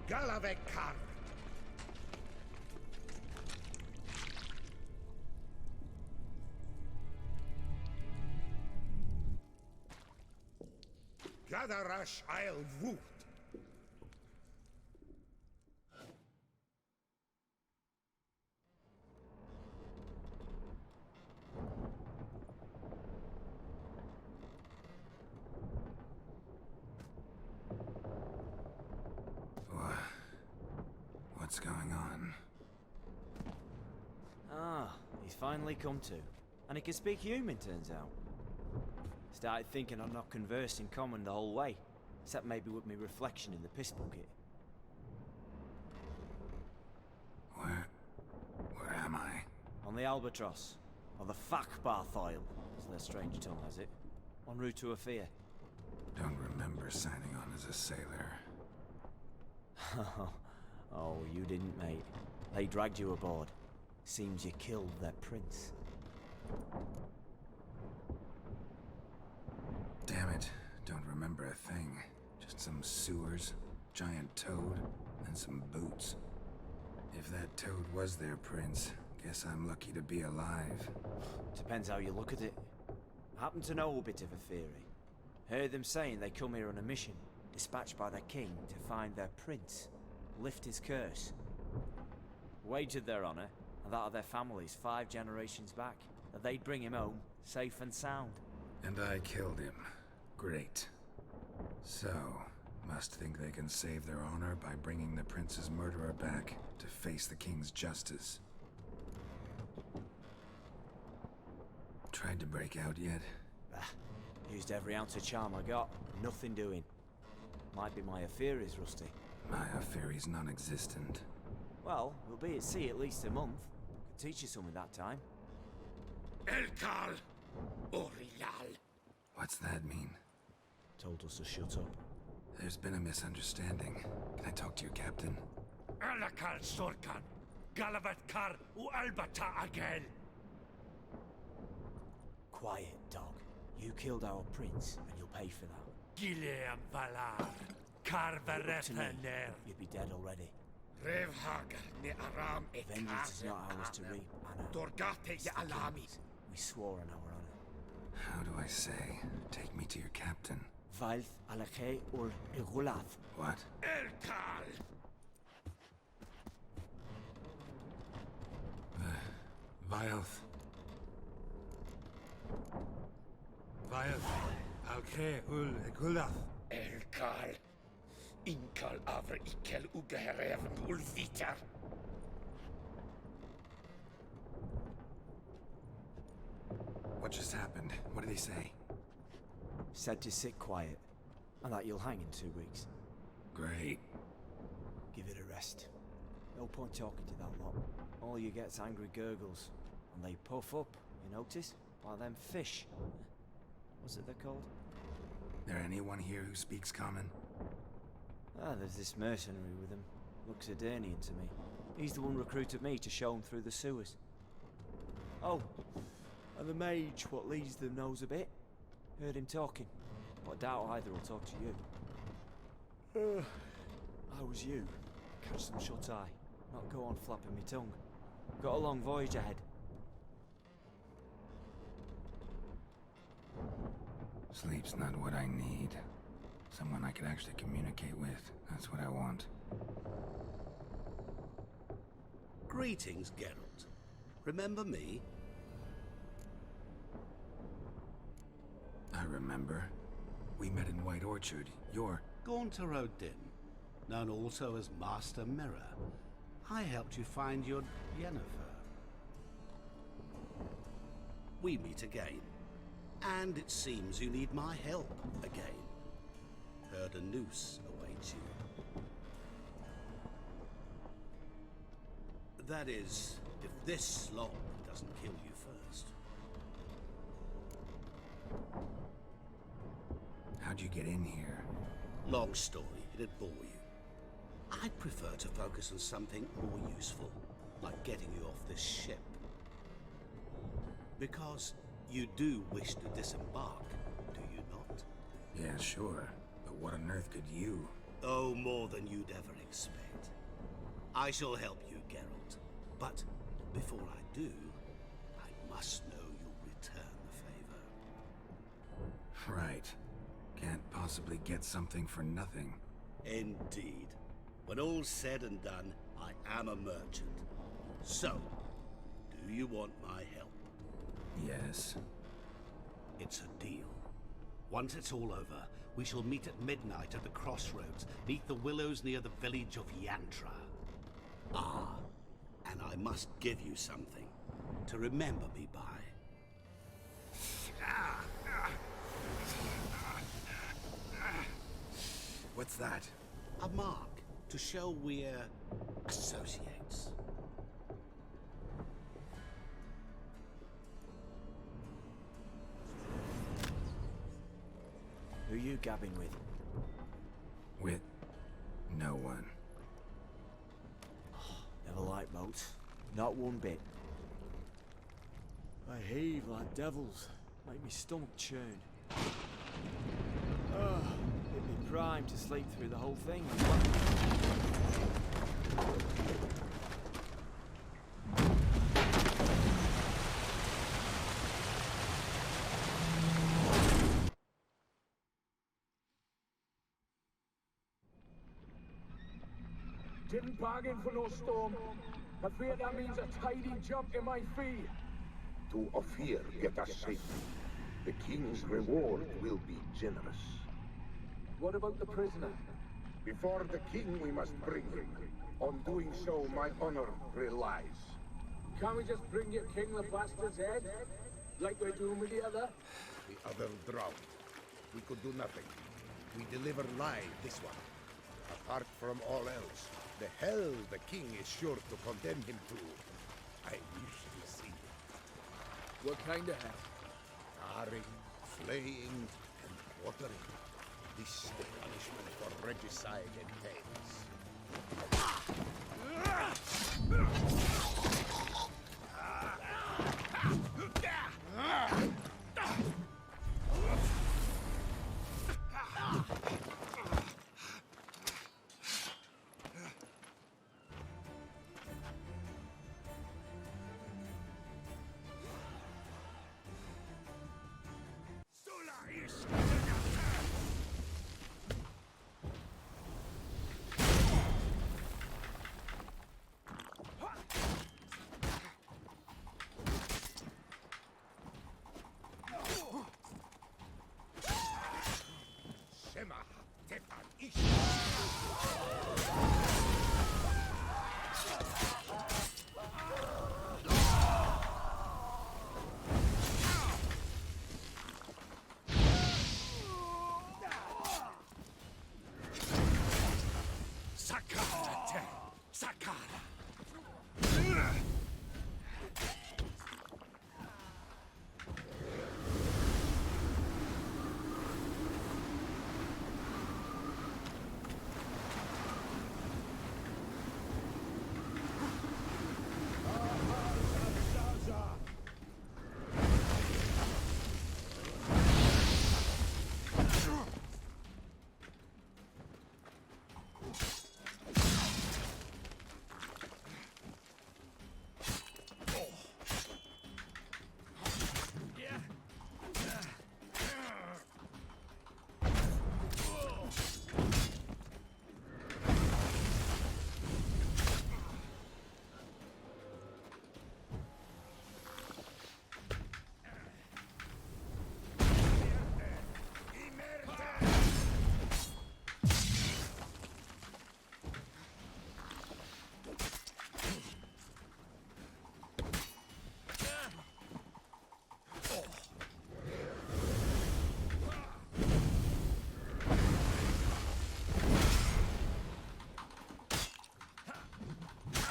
Galavekar. Gadarash I'll Voot. What's going on? Ah, he's finally come to. And he can speak human, turns out. Started thinking I'd not conversed in common the whole way, except maybe with me reflection in the piss bucket. Where am I? On the Albatross, or the Fakbarthoil, as their strange tongue has it, en route to Afia. Don't remember signing on as a sailor. Oh, you didn't, mate. They dragged you aboard. Seems you killed their prince. Damn it, don't remember a thing. Just some sewers, giant toad, and some boots. If that toad was their prince, guess I'm lucky to be alive. Depends how you look at it. I happen to know a bit of a theory. Heard them saying they come here on a mission, dispatched by their king to find their prince, lift his curse. Wagered their honor, and that of their families 5 generations back, that they'd bring him home, safe and sound. And I killed him. Great. So, must think they can save their honor by bringing the prince's murderer back to face the king's justice. Tried to break out yet? Used every ounce of charm I got. Nothing doing. Might be my affair is rusty. My affair is non-existent. Well, we'll be at sea at least a month. Could teach you something that time. Elkal Orilal. What's that mean? Told us to shut up. There's been a misunderstanding. Can I talk to your captain? Alakal Sorkan. Galavat Kar u Albata Agel. Quiet, dog. You killed our prince, and you'll pay for that. Gileam Valar. Carverethaner. You'd be dead already. Revhagar ne Aram Vengeance is not ours to reap, Anna. Dorgate ya Alami. We swore on our honor. How do I say? Take me to your captain. Vailth Alakhe ul Igulath. What? Elkal! Vilth. Alkhe ul Igulath. Elkal. Inkal avre ikel ugeherevn ul vitar. What just happened? What did he say? Said to sit quiet, and that you'll hang in 2 weeks. Great. Give it a rest. No point talking to that lot. All you get's angry gurgles, and they puff up, you notice? Like them fish. What's it they're called? There anyone here who speaks common? There's this mercenary with him. Looks Adernian to me. He's the one recruited me to show him through the sewers. Oh, and the mage what leads them knows a bit. Heard him talking, but I doubt either will talk to you. How was you? Catch some shut-eye. Not go on flapping me tongue. Got a long voyage ahead. Sleep's not what I need. Someone I could actually communicate with. That's what I want. Greetings, Geralt. Remember me? I remember. We met in White Orchard. You're... Gaunter O'Din, known also as Master Mirror. I helped you find your Yennefer. We meet again. And it seems you need my help again. Heard a noose awaits you. That is, if this slop doesn't kill you first. How'd you get in here? Long story, it'd bore you. I'd prefer to focus on something more useful, like getting you off this ship. Because you do wish to disembark, do you not? Yeah, sure. But what on earth could you? Oh, more than you'd ever expect. I shall help you, Geralt. But before I do, I must know you'll return the favor. Right. Can't possibly get something for nothing. Indeed. When all's said and done, I am a merchant. So, do you want my help? Yes. It's a deal. Once it's all over, we shall meet at midnight at the crossroads, neath the willows near the village of Yantra. Ah, and I must give you something to remember me by. What's that? A mark to show we're associates. Who you gabbing with? With no one. Never liked boats. Not one bit. I heave like devils. Make me stomach churn. Hit me prime to sleep through the whole thing. Didn't bargain for no storm. I fear that means a tidy jump in my fee. To Ophir get us safely. The king's reward will be generous. What about the prisoner? Before the king we must bring him. On doing so, my honor relies. Can't we just bring your king the bastard's head? Like we're doing with the other? The other drowned. We could do nothing. We deliver live this one. Apart from all else, the hell the king is sure to condemn him to. I wish to see it. What kind of hell? Tarring, flaying, and quartering. This the punishment for regicide entails.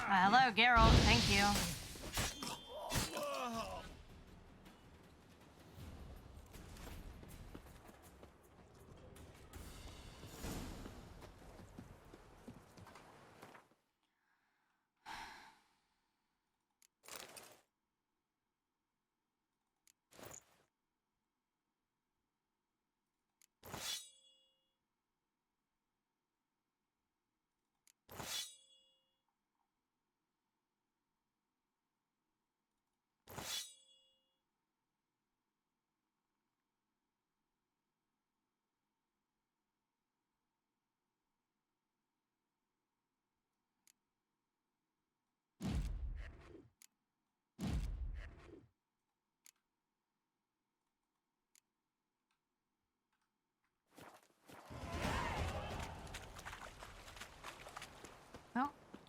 Hello, Geralt. Thank you.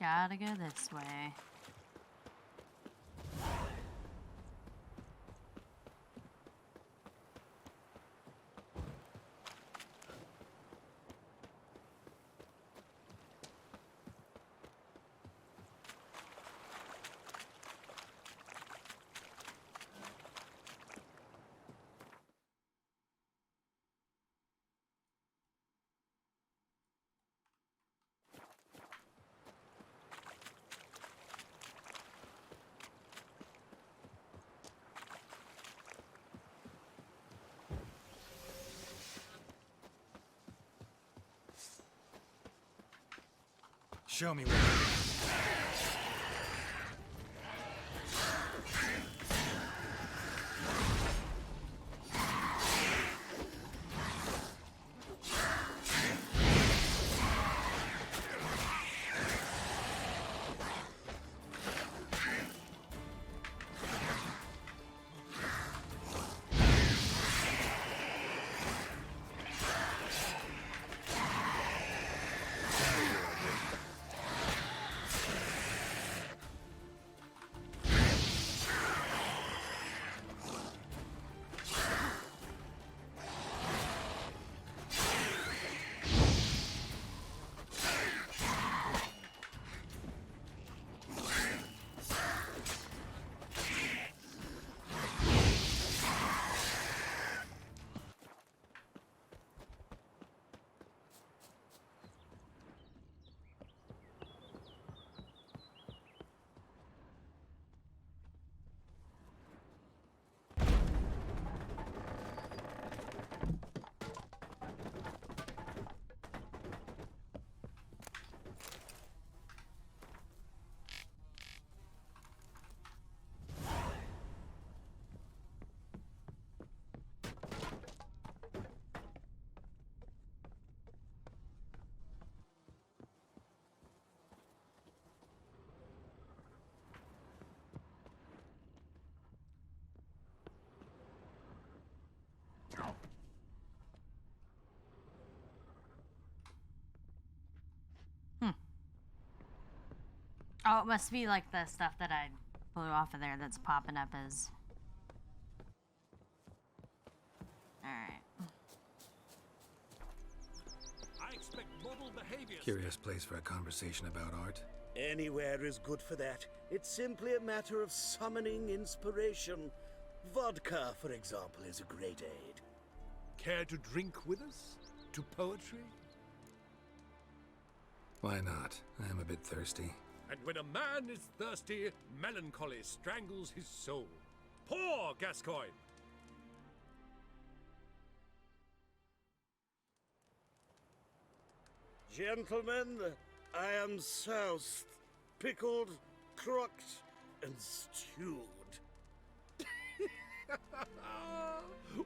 Gotta go this way. Show me where. Oh, it must be like the stuff that I blew off of there that's popping up as... Alright. I expect model behavior. Curious place for a conversation about art. Anywhere is good for that. It's simply a matter of summoning inspiration. Vodka, for example, is a great aid. Care to drink with us? To poetry? Why not? I am a bit thirsty. And when a man is thirsty, melancholy strangles his soul. Pour, Gascoigne! Gentlemen, I am soused, pickled, crocked, and stewed.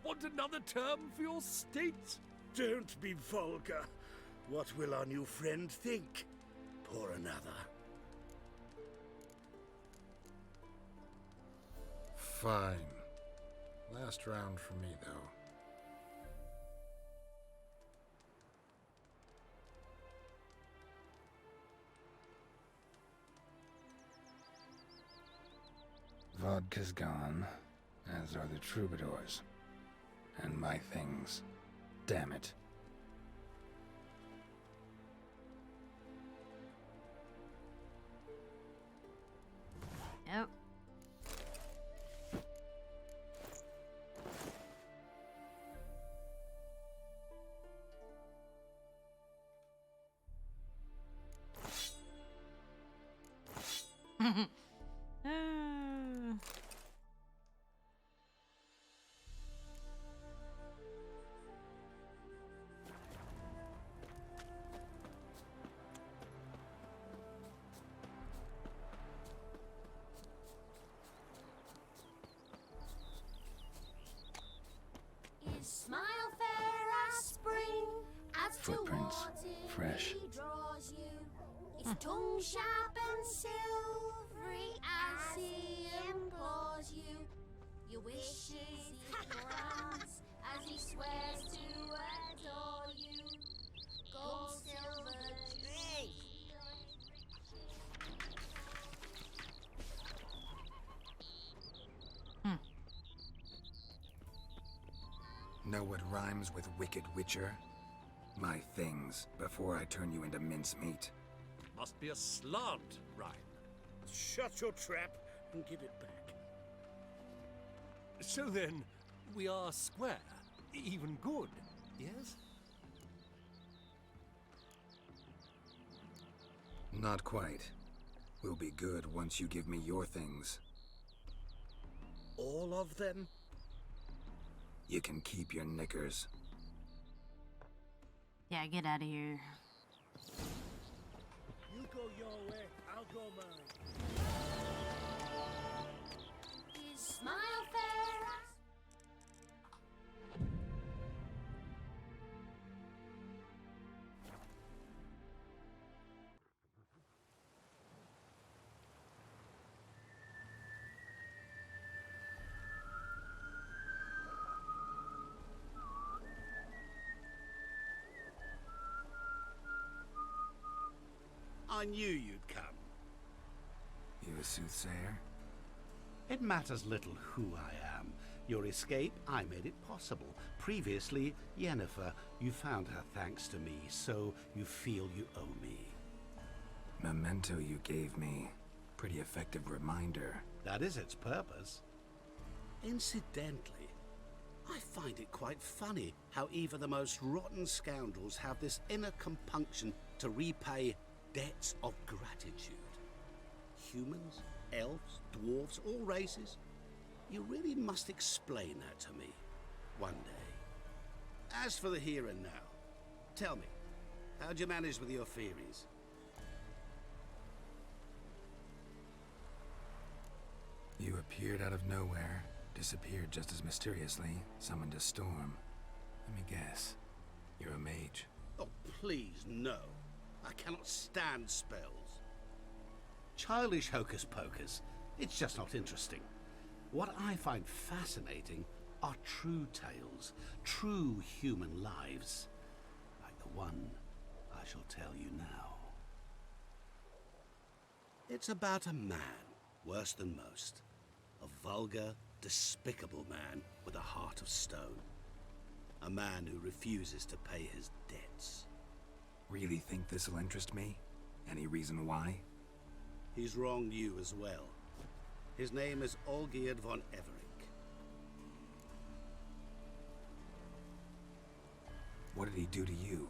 Want another term for your state? Don't be vulgar. What will our new friend think? Pour another. Fine. Last round for me, though. Vodka's gone, as are the troubadours. And my things. Damn it. Yep. Smile fair as spring, as Footprints, towards it fresh. he draws you. His tongue sharp and silvery as he implores you. Your wishes he grants as he swears to adore you. Gold, silver, Know what rhymes with wicked witcher? My things, before I turn you into mincemeat. Must be a slant rhyme. Shut your trap and give it back. So then, we are square, even good, yes? Not quite. We'll be good once you give me your things. All of them? You can keep your knickers. Yeah, get out of here. You go your way, I'll go mine. His smile fair. I knew you'd come. You a soothsayer? It matters little who I am. Your escape, I made it possible. Previously, Yennefer, you found her thanks to me, so you feel you owe me. Memento you gave me. Pretty effective reminder. That is its purpose. Incidentally, I find it quite funny how even the most rotten scoundrels have this inner compunction to repay debts of gratitude. Humans, elves, dwarves, all races. You really must explain that to me one day. As for the here and now, tell me, how'd you manage with your theories? You appeared out of nowhere, disappeared just as mysteriously, summoned a storm. Let me guess. You're a mage. Oh, please, no. I cannot stand spells. Childish hocus pocus. It's just not interesting. What I find fascinating are true tales, true human lives, like the one I shall tell you now. It's about a man, worse than most. A vulgar, despicable man with a heart of stone. A man who refuses to pay his debts. Really think this'll interest me? Any reason why? He's wronged you as well. His name is Olgierd von Everink. What did he do to you?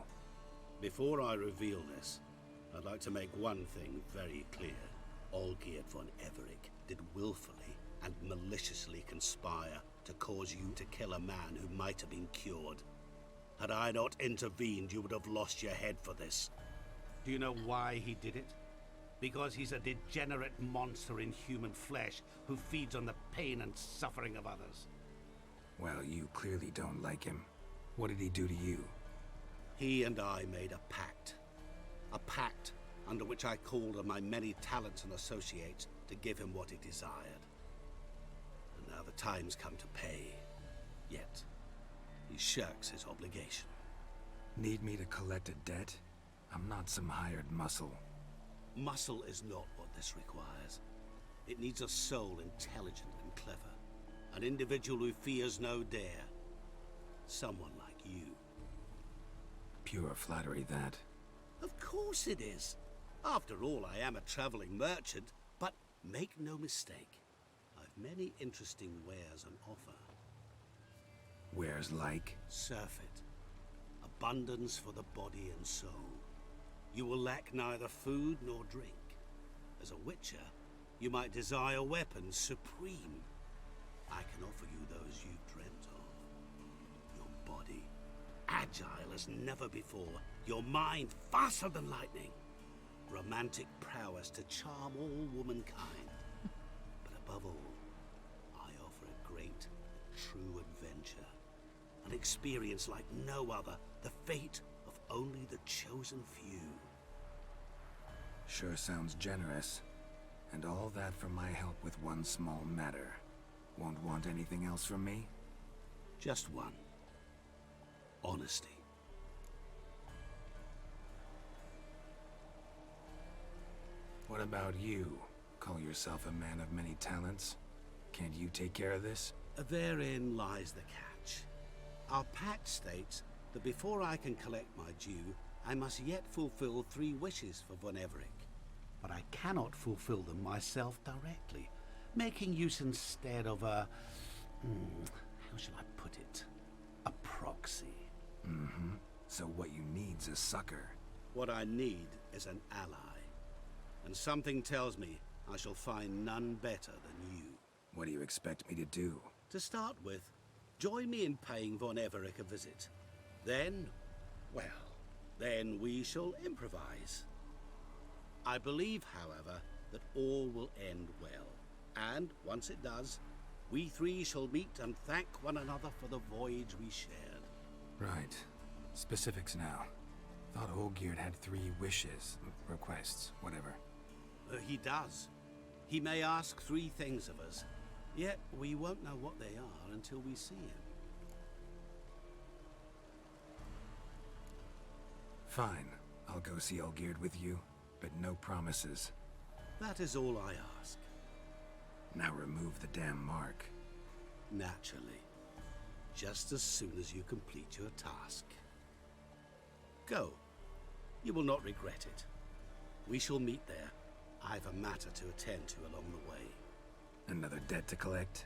Before I reveal this, I'd like to make one thing very clear. Olgierd von Everink did willfully and maliciously conspire to cause you to kill a man who might have been cured. Had I not intervened, you would have lost your head for this. Do you know why he did it? Because he's a degenerate monster in human flesh who feeds on the pain and suffering of others. Well, you clearly don't like him. What did he do to you? He and I made a pact. A pact under which I called on my many talents and associates to give him what he desired. And now the time's come to pay. Yet, he shirks his obligation. Need me to collect a debt? I'm not some hired muscle. Muscle is not what this requires. It needs a soul intelligent and clever. An individual who fears no dare. Someone like you. Pure flattery, that. Of course it is. After all, I am a traveling merchant, but make no mistake. I've many interesting wares on offer. Wares like? Surfeit. Abundance for the body and soul. You will lack neither food nor drink. As a witcher, you might desire weapons supreme. I can offer you those you've dreamt of. Your body, agile as never before. Your mind, faster than lightning. Romantic prowess to charm all womankind. But above all, I offer a great, true adventure. An experience like no other. The fate of only the chosen few. Sure sounds generous. And all that for my help with one small matter. Won't want anything else from me? Just one. Honesty. What about you? Call yourself a man of many talents? Can't you take care of this? Therein lies the catch. Our pact states that before I can collect my due, I must yet fulfill 3 wishes for Von Everett. But I cannot fulfill them myself directly, making use instead of a... how shall I put it? A proxy. Mm-hmm. So what you need's a sucker. What I need is an ally. And something tells me I shall find none better than you. What do you expect me to do? To start with, join me in paying Von Everett a visit. Then, well, then we shall improvise. I believe, however, that all will end well. And once it does, we 3 shall meet and thank one another for the voyage we shared. Right. Specifics now. Thought Olgierd had 3 wishes, requests, whatever. He does. He may ask 3 things of us, yet we won't know what they are until we see him. Fine. I'll go see Olgierd with you, but no promises. That is all I ask. Now remove the damn mark. Naturally. Just as soon as you complete your task. Go. You will not regret it. We shall meet there. I've a matter to attend to along the way. Another debt to collect?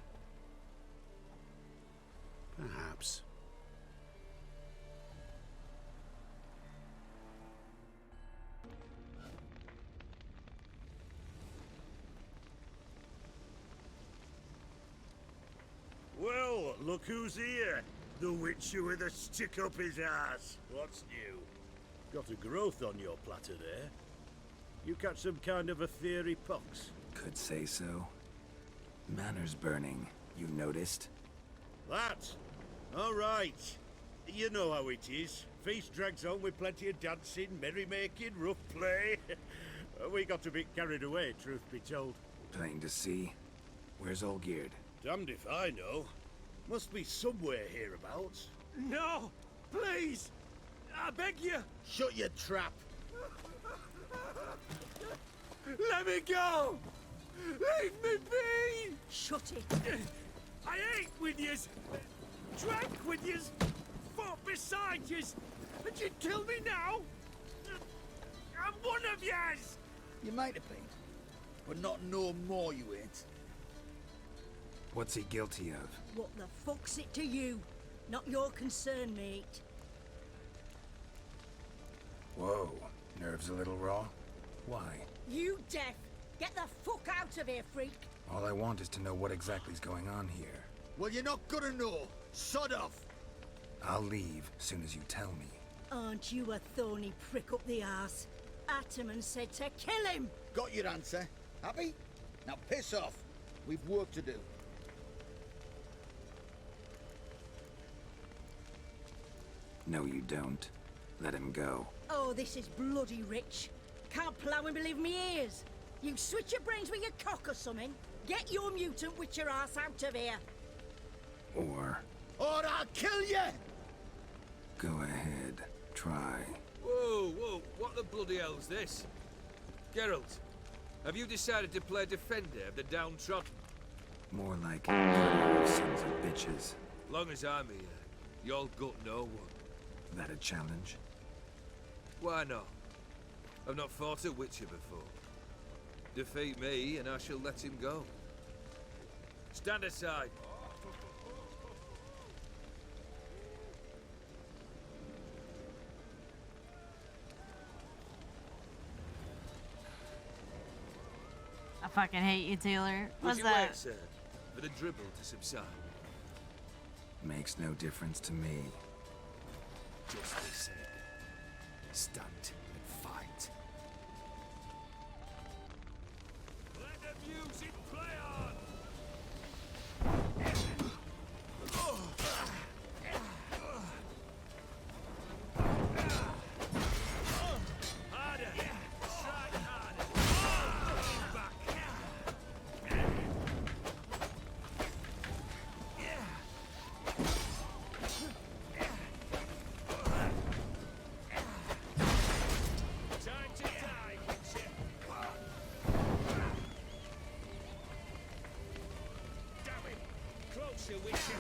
Perhaps. Well, look who's here. The Witcher with a stick up his ass. What's new? Got a growth on your platter there. You catch some kind of a theory pox? Could say so. Manor's burning, you noticed? That? All right. You know how it is. Feast drags on with plenty of dancing, merrymaking, rough play. We got a bit carried away, truth be told. Plain to see. Where's Olgierd? Damned if I know. Must be somewhere hereabouts. No! Please! I beg you! Shut your trap! Let me go! Leave me be! Shut it! I ate with yous! Drank with yous! Fought beside yous! And you'd kill me now? I'm one of yous! You might have been, but not no more you ain't. What's he guilty of? What the fuck's it to you? Not your concern, mate. Whoa, nerves a little raw? Why? You deaf! Get the fuck out of here, freak! All I want is to know what exactly's going on here. Well, you're not gonna know. Sod off! I'll leave soon as you tell me. Aren't you a thorny prick up the arse? Ataman said to kill him! Got your answer. Happy? Now piss off. We've work to do. No, you don't. Let him go. Oh, this is bloody rich. Can't plough and believe me ears. You switch your brains with your cock or something. Get your mutant witcher ass out of here. Or I'll kill you! go ahead. Try. Whoa, what the bloody hell's this? Geralt, have you decided to play defender of the downtrodden? More like sons of bitches. Long as I'm here, you'll gut no one. That a challenge? Why not? I've not fought a Witcher before. Defeat me and I shall let him go. Stand aside. I fucking hate you, Taylor. Would What's you that? wait, sir, for the dribble to subside? Makes no difference to me. Just listen. Stand and fight. Let the music play on! Harder! Strike harder! Back! Time to die, Witcher! Damn it! Closer, Witcher!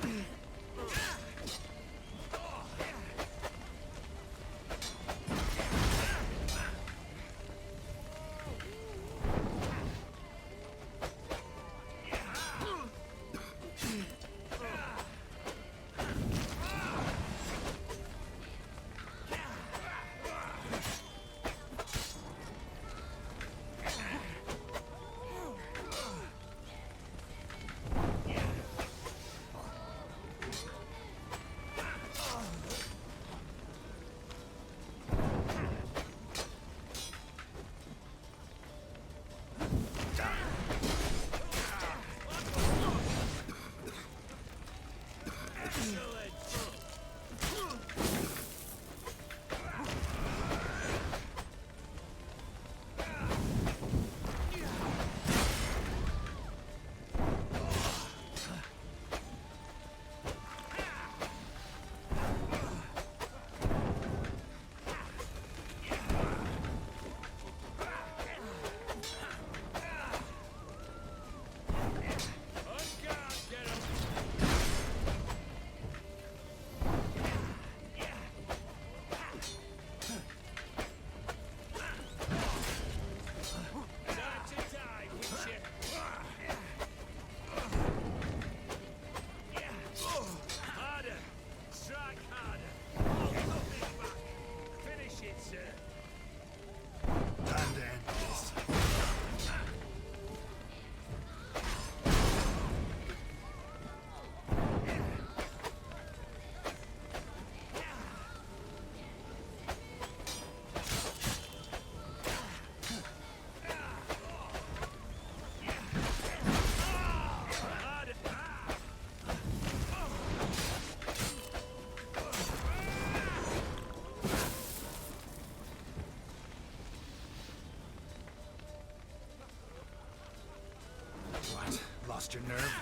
Lost your nerve?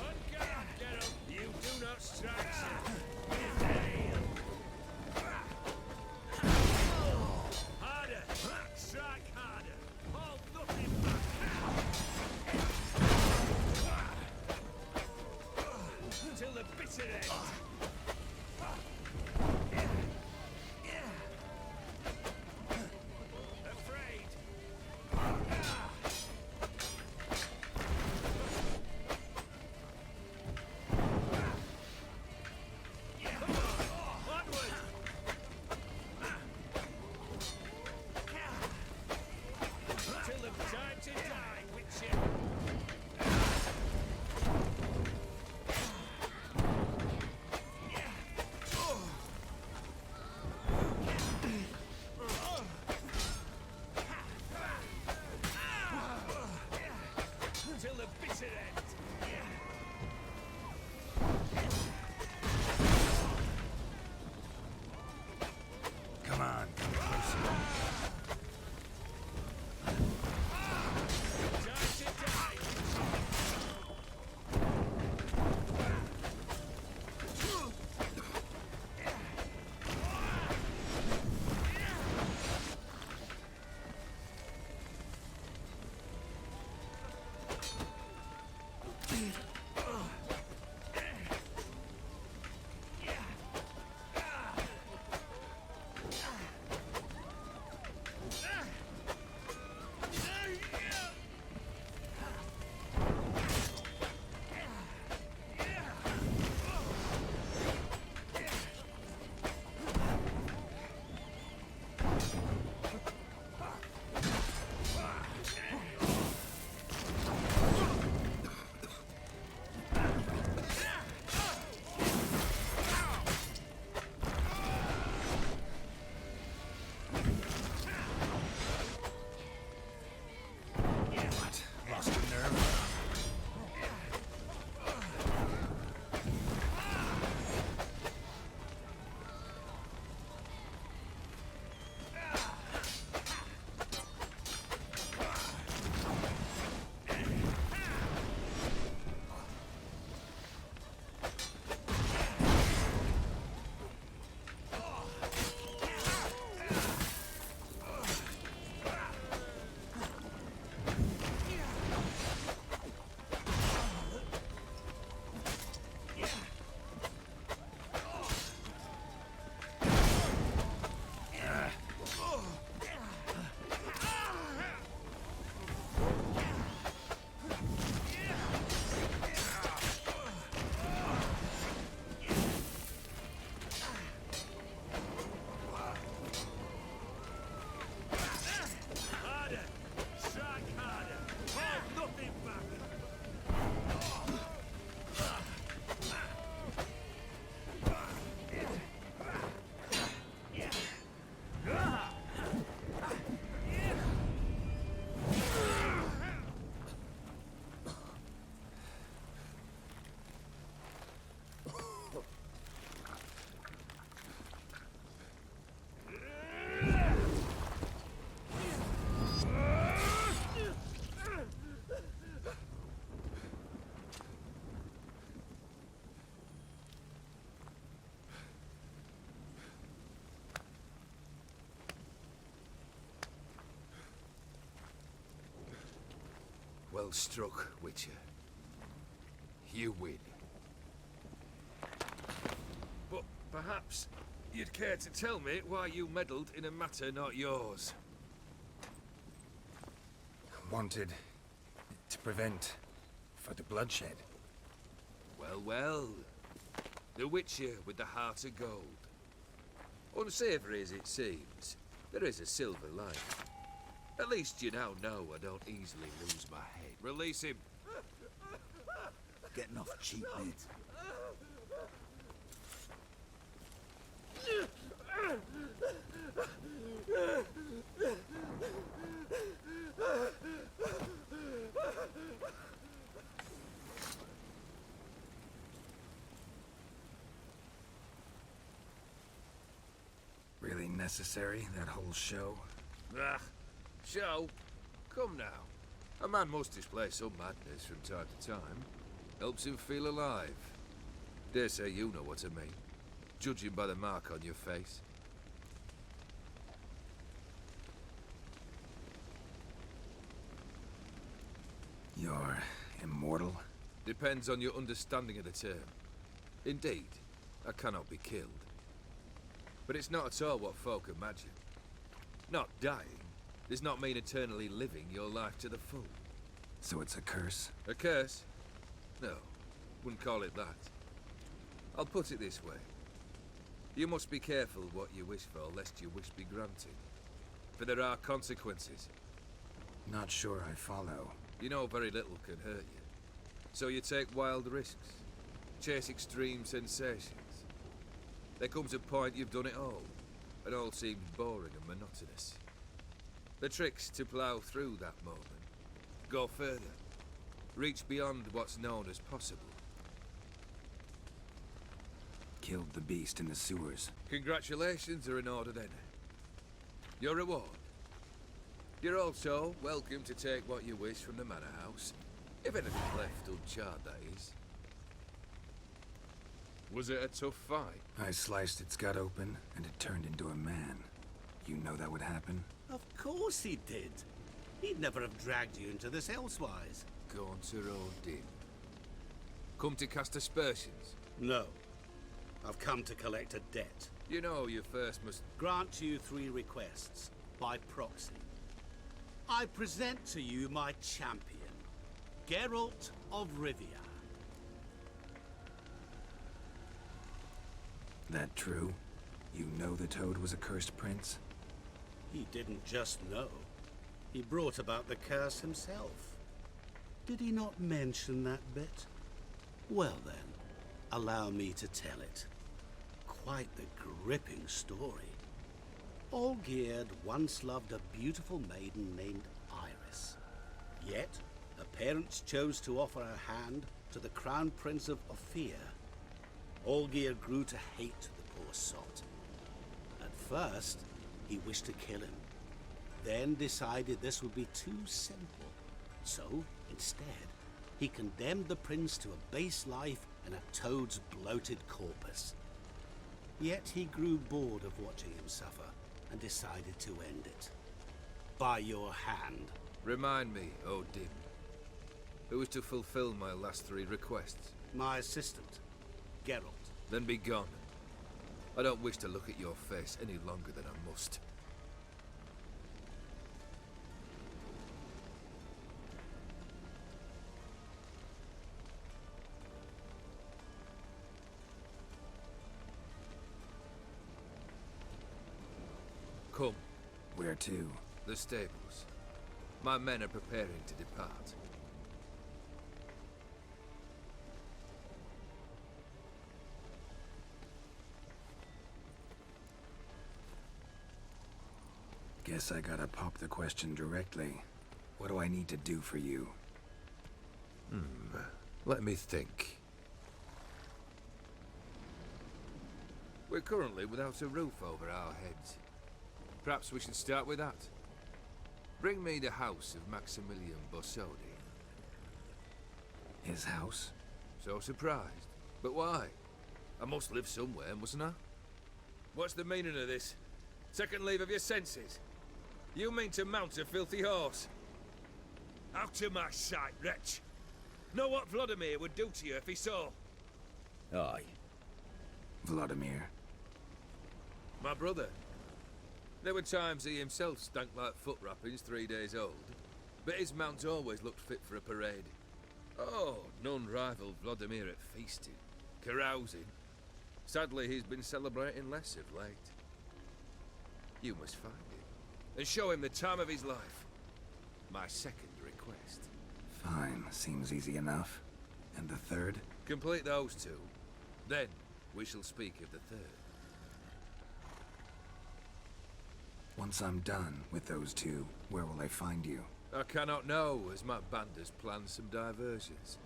On guard, Geralt. You do not strike, sir. Harder! Strike harder! Hold nothing back! Till the bitter end! Afraid! Till the time to die, Witcher! Till the bitter end! Come on, come closer. Time to die, What? Lost your nerve? harder! Strike harder! Hold nothing back! Well struck, Witcher. You win. But perhaps you'd care to tell me why you meddled in a matter not yours. Wanted to prevent further bloodshed. Well, well. The Witcher with the heart of gold. Unsavoury as it seems, there is a silver lining. At least you now know I don't easily lose my head. Release him. Getting off cheap, mate. Really necessary, that whole show? Ah, show? Come now. A man must display some madness from time to time. Helps him feel alive. Dare say you know what I mean, judging by the mark on your face. You're immortal? Depends on your understanding of the term. Indeed, I cannot be killed. But it's not at all what folk imagine. Not dying does not mean eternally living your life to the full. So it's a curse? A curse? No, wouldn't call it that. I'll put it this way. You must be careful what you wish for, lest your wish be granted. For there are consequences. Not sure I follow. You know very little can hurt you. So you take wild risks. Chase extreme sensations. There comes a point you've done it all. It all seems boring and monotonous. The trick's to plough through that moment. Go further. Reach beyond what's known as possible. Killed the beast in the sewers. Congratulations are in order then. Your reward. You're also welcome to take what you wish from the manor house. If anything left uncharred, that is. Was it a tough fight? I sliced its gut open, and it turned into a man. You know that would happen? Of course he did. He'd never have dragged you into this elsewise. Gaunter Odin. Come to cast aspersions? No. I've come to collect a debt. You know you first must... Grant you 3 requests, by proxy. I present to you my champion, Geralt of Rivia. That true? You know the Toad was a cursed prince? He didn't just know. He brought about the curse himself. Did he not mention that bit? Well then, allow me to tell it. Quite the gripping story. Olgierd once loved a beautiful maiden named Iris. Yet, her parents chose to offer her hand to the Crown Prince of Ophir. Olgierd grew to hate the poor sot. At first, he wished to kill him. Then decided this would be too simple. So, instead, he condemned the prince to a base life in a toad's bloated corpus. Yet he grew bored of watching him suffer and decided to end it. By your hand. Remind me, Odin. Who is to fulfill my last 3 requests? My assistant, Geralt. Then be gone. I don't wish to look at your face any longer than I must. Come. Where to? The stables. My men are preparing to depart. Guess I gotta pop the question directly. What do I need to do for you? Let me think. We're currently without a roof over our heads. Perhaps we should start with that. Bring me the house of Maximilian Bossodi. His house? So surprised. But why? I must live somewhere, mustn't I? What's the meaning of this? Second leave of your senses? You mean to mount a filthy horse? Out of my sight, wretch! Know what Vladimir would do to you if he saw? Aye. Vladimir. My brother. There were times he himself stank like foot wrappings 3 days old, but his mount always looked fit for a parade. Oh, none rivaled Vladimir at feasting, carousing. Sadly, he's been celebrating less of late. You must find him, and show him the time of his life. My second request. Fine, seems easy enough. And the third? Complete those 2. Then, we shall speak of the third. Once I'm done with those 2, where will I find you? I cannot know, as my band has planned some diversions.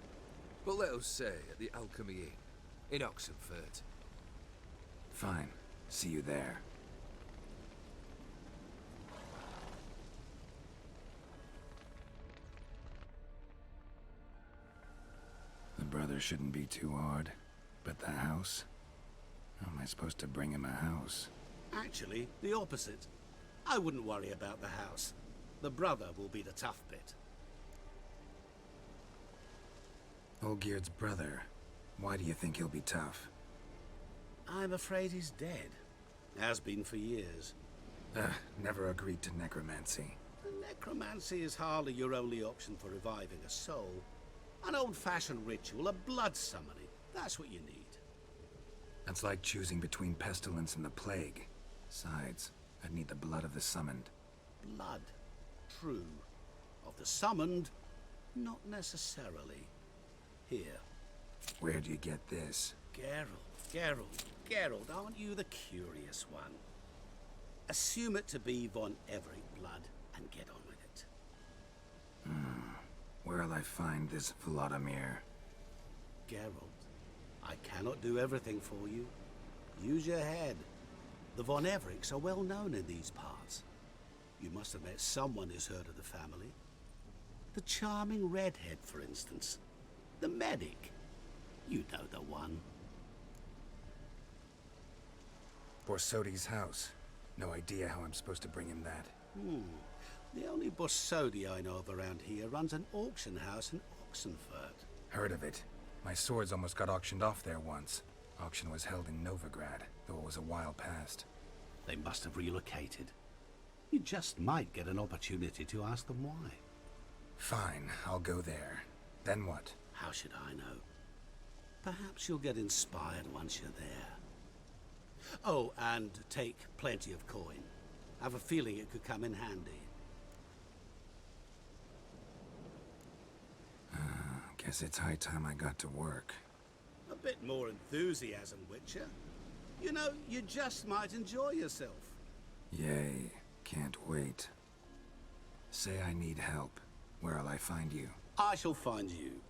But let us say at the Alchemy Inn, in Oxenfurt. Fine. See you there. brother shouldn't be too hard. But the house? How am I supposed to bring him a house? Actually, the opposite. I wouldn't worry about the house. The brother will be the tough bit. Olgierd's brother. Why do you think he'll be tough? I'm afraid he's dead. Has been for years. Never agreed to necromancy. Necromancy is hardly your only option for reviving a soul. An old-fashioned ritual, a blood summoning. That's what you need. That's like choosing between pestilence and the plague. Besides, I'd need the blood of the summoned. Blood. True. Of the summoned, not necessarily. Here. Where do you get this? Geralt, aren't you the curious one? Assume it to be von Everett blood and get on with it. Where'll I find this Vladimir? Geralt, I cannot do everything for you. Use your head. The von Evericks are well known in these parts. You must have met someone who's heard of the family. The charming redhead, for instance. The medic. You know the one. Borsodi's house. No idea how I'm supposed to bring him that. The only Borsodi I know of around here runs an auction house in Oxenfurt. Heard of it. My swords almost got auctioned off there once. Auction was held in Novigrad, though it was a while past. They must have relocated. You just might get an opportunity to ask them why. Fine, I'll go there. Then what? How should I know? Perhaps you'll get inspired once you're there. Oh, and take plenty of coin. I have a feeling it could come in handy. Guess it's high time I got to work. A bit more enthusiasm, Witcher. You know, you just might enjoy yourself. Yay, can't wait. Say I need help. Where'll I find you? I shall find you.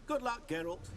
Good luck, Geralt.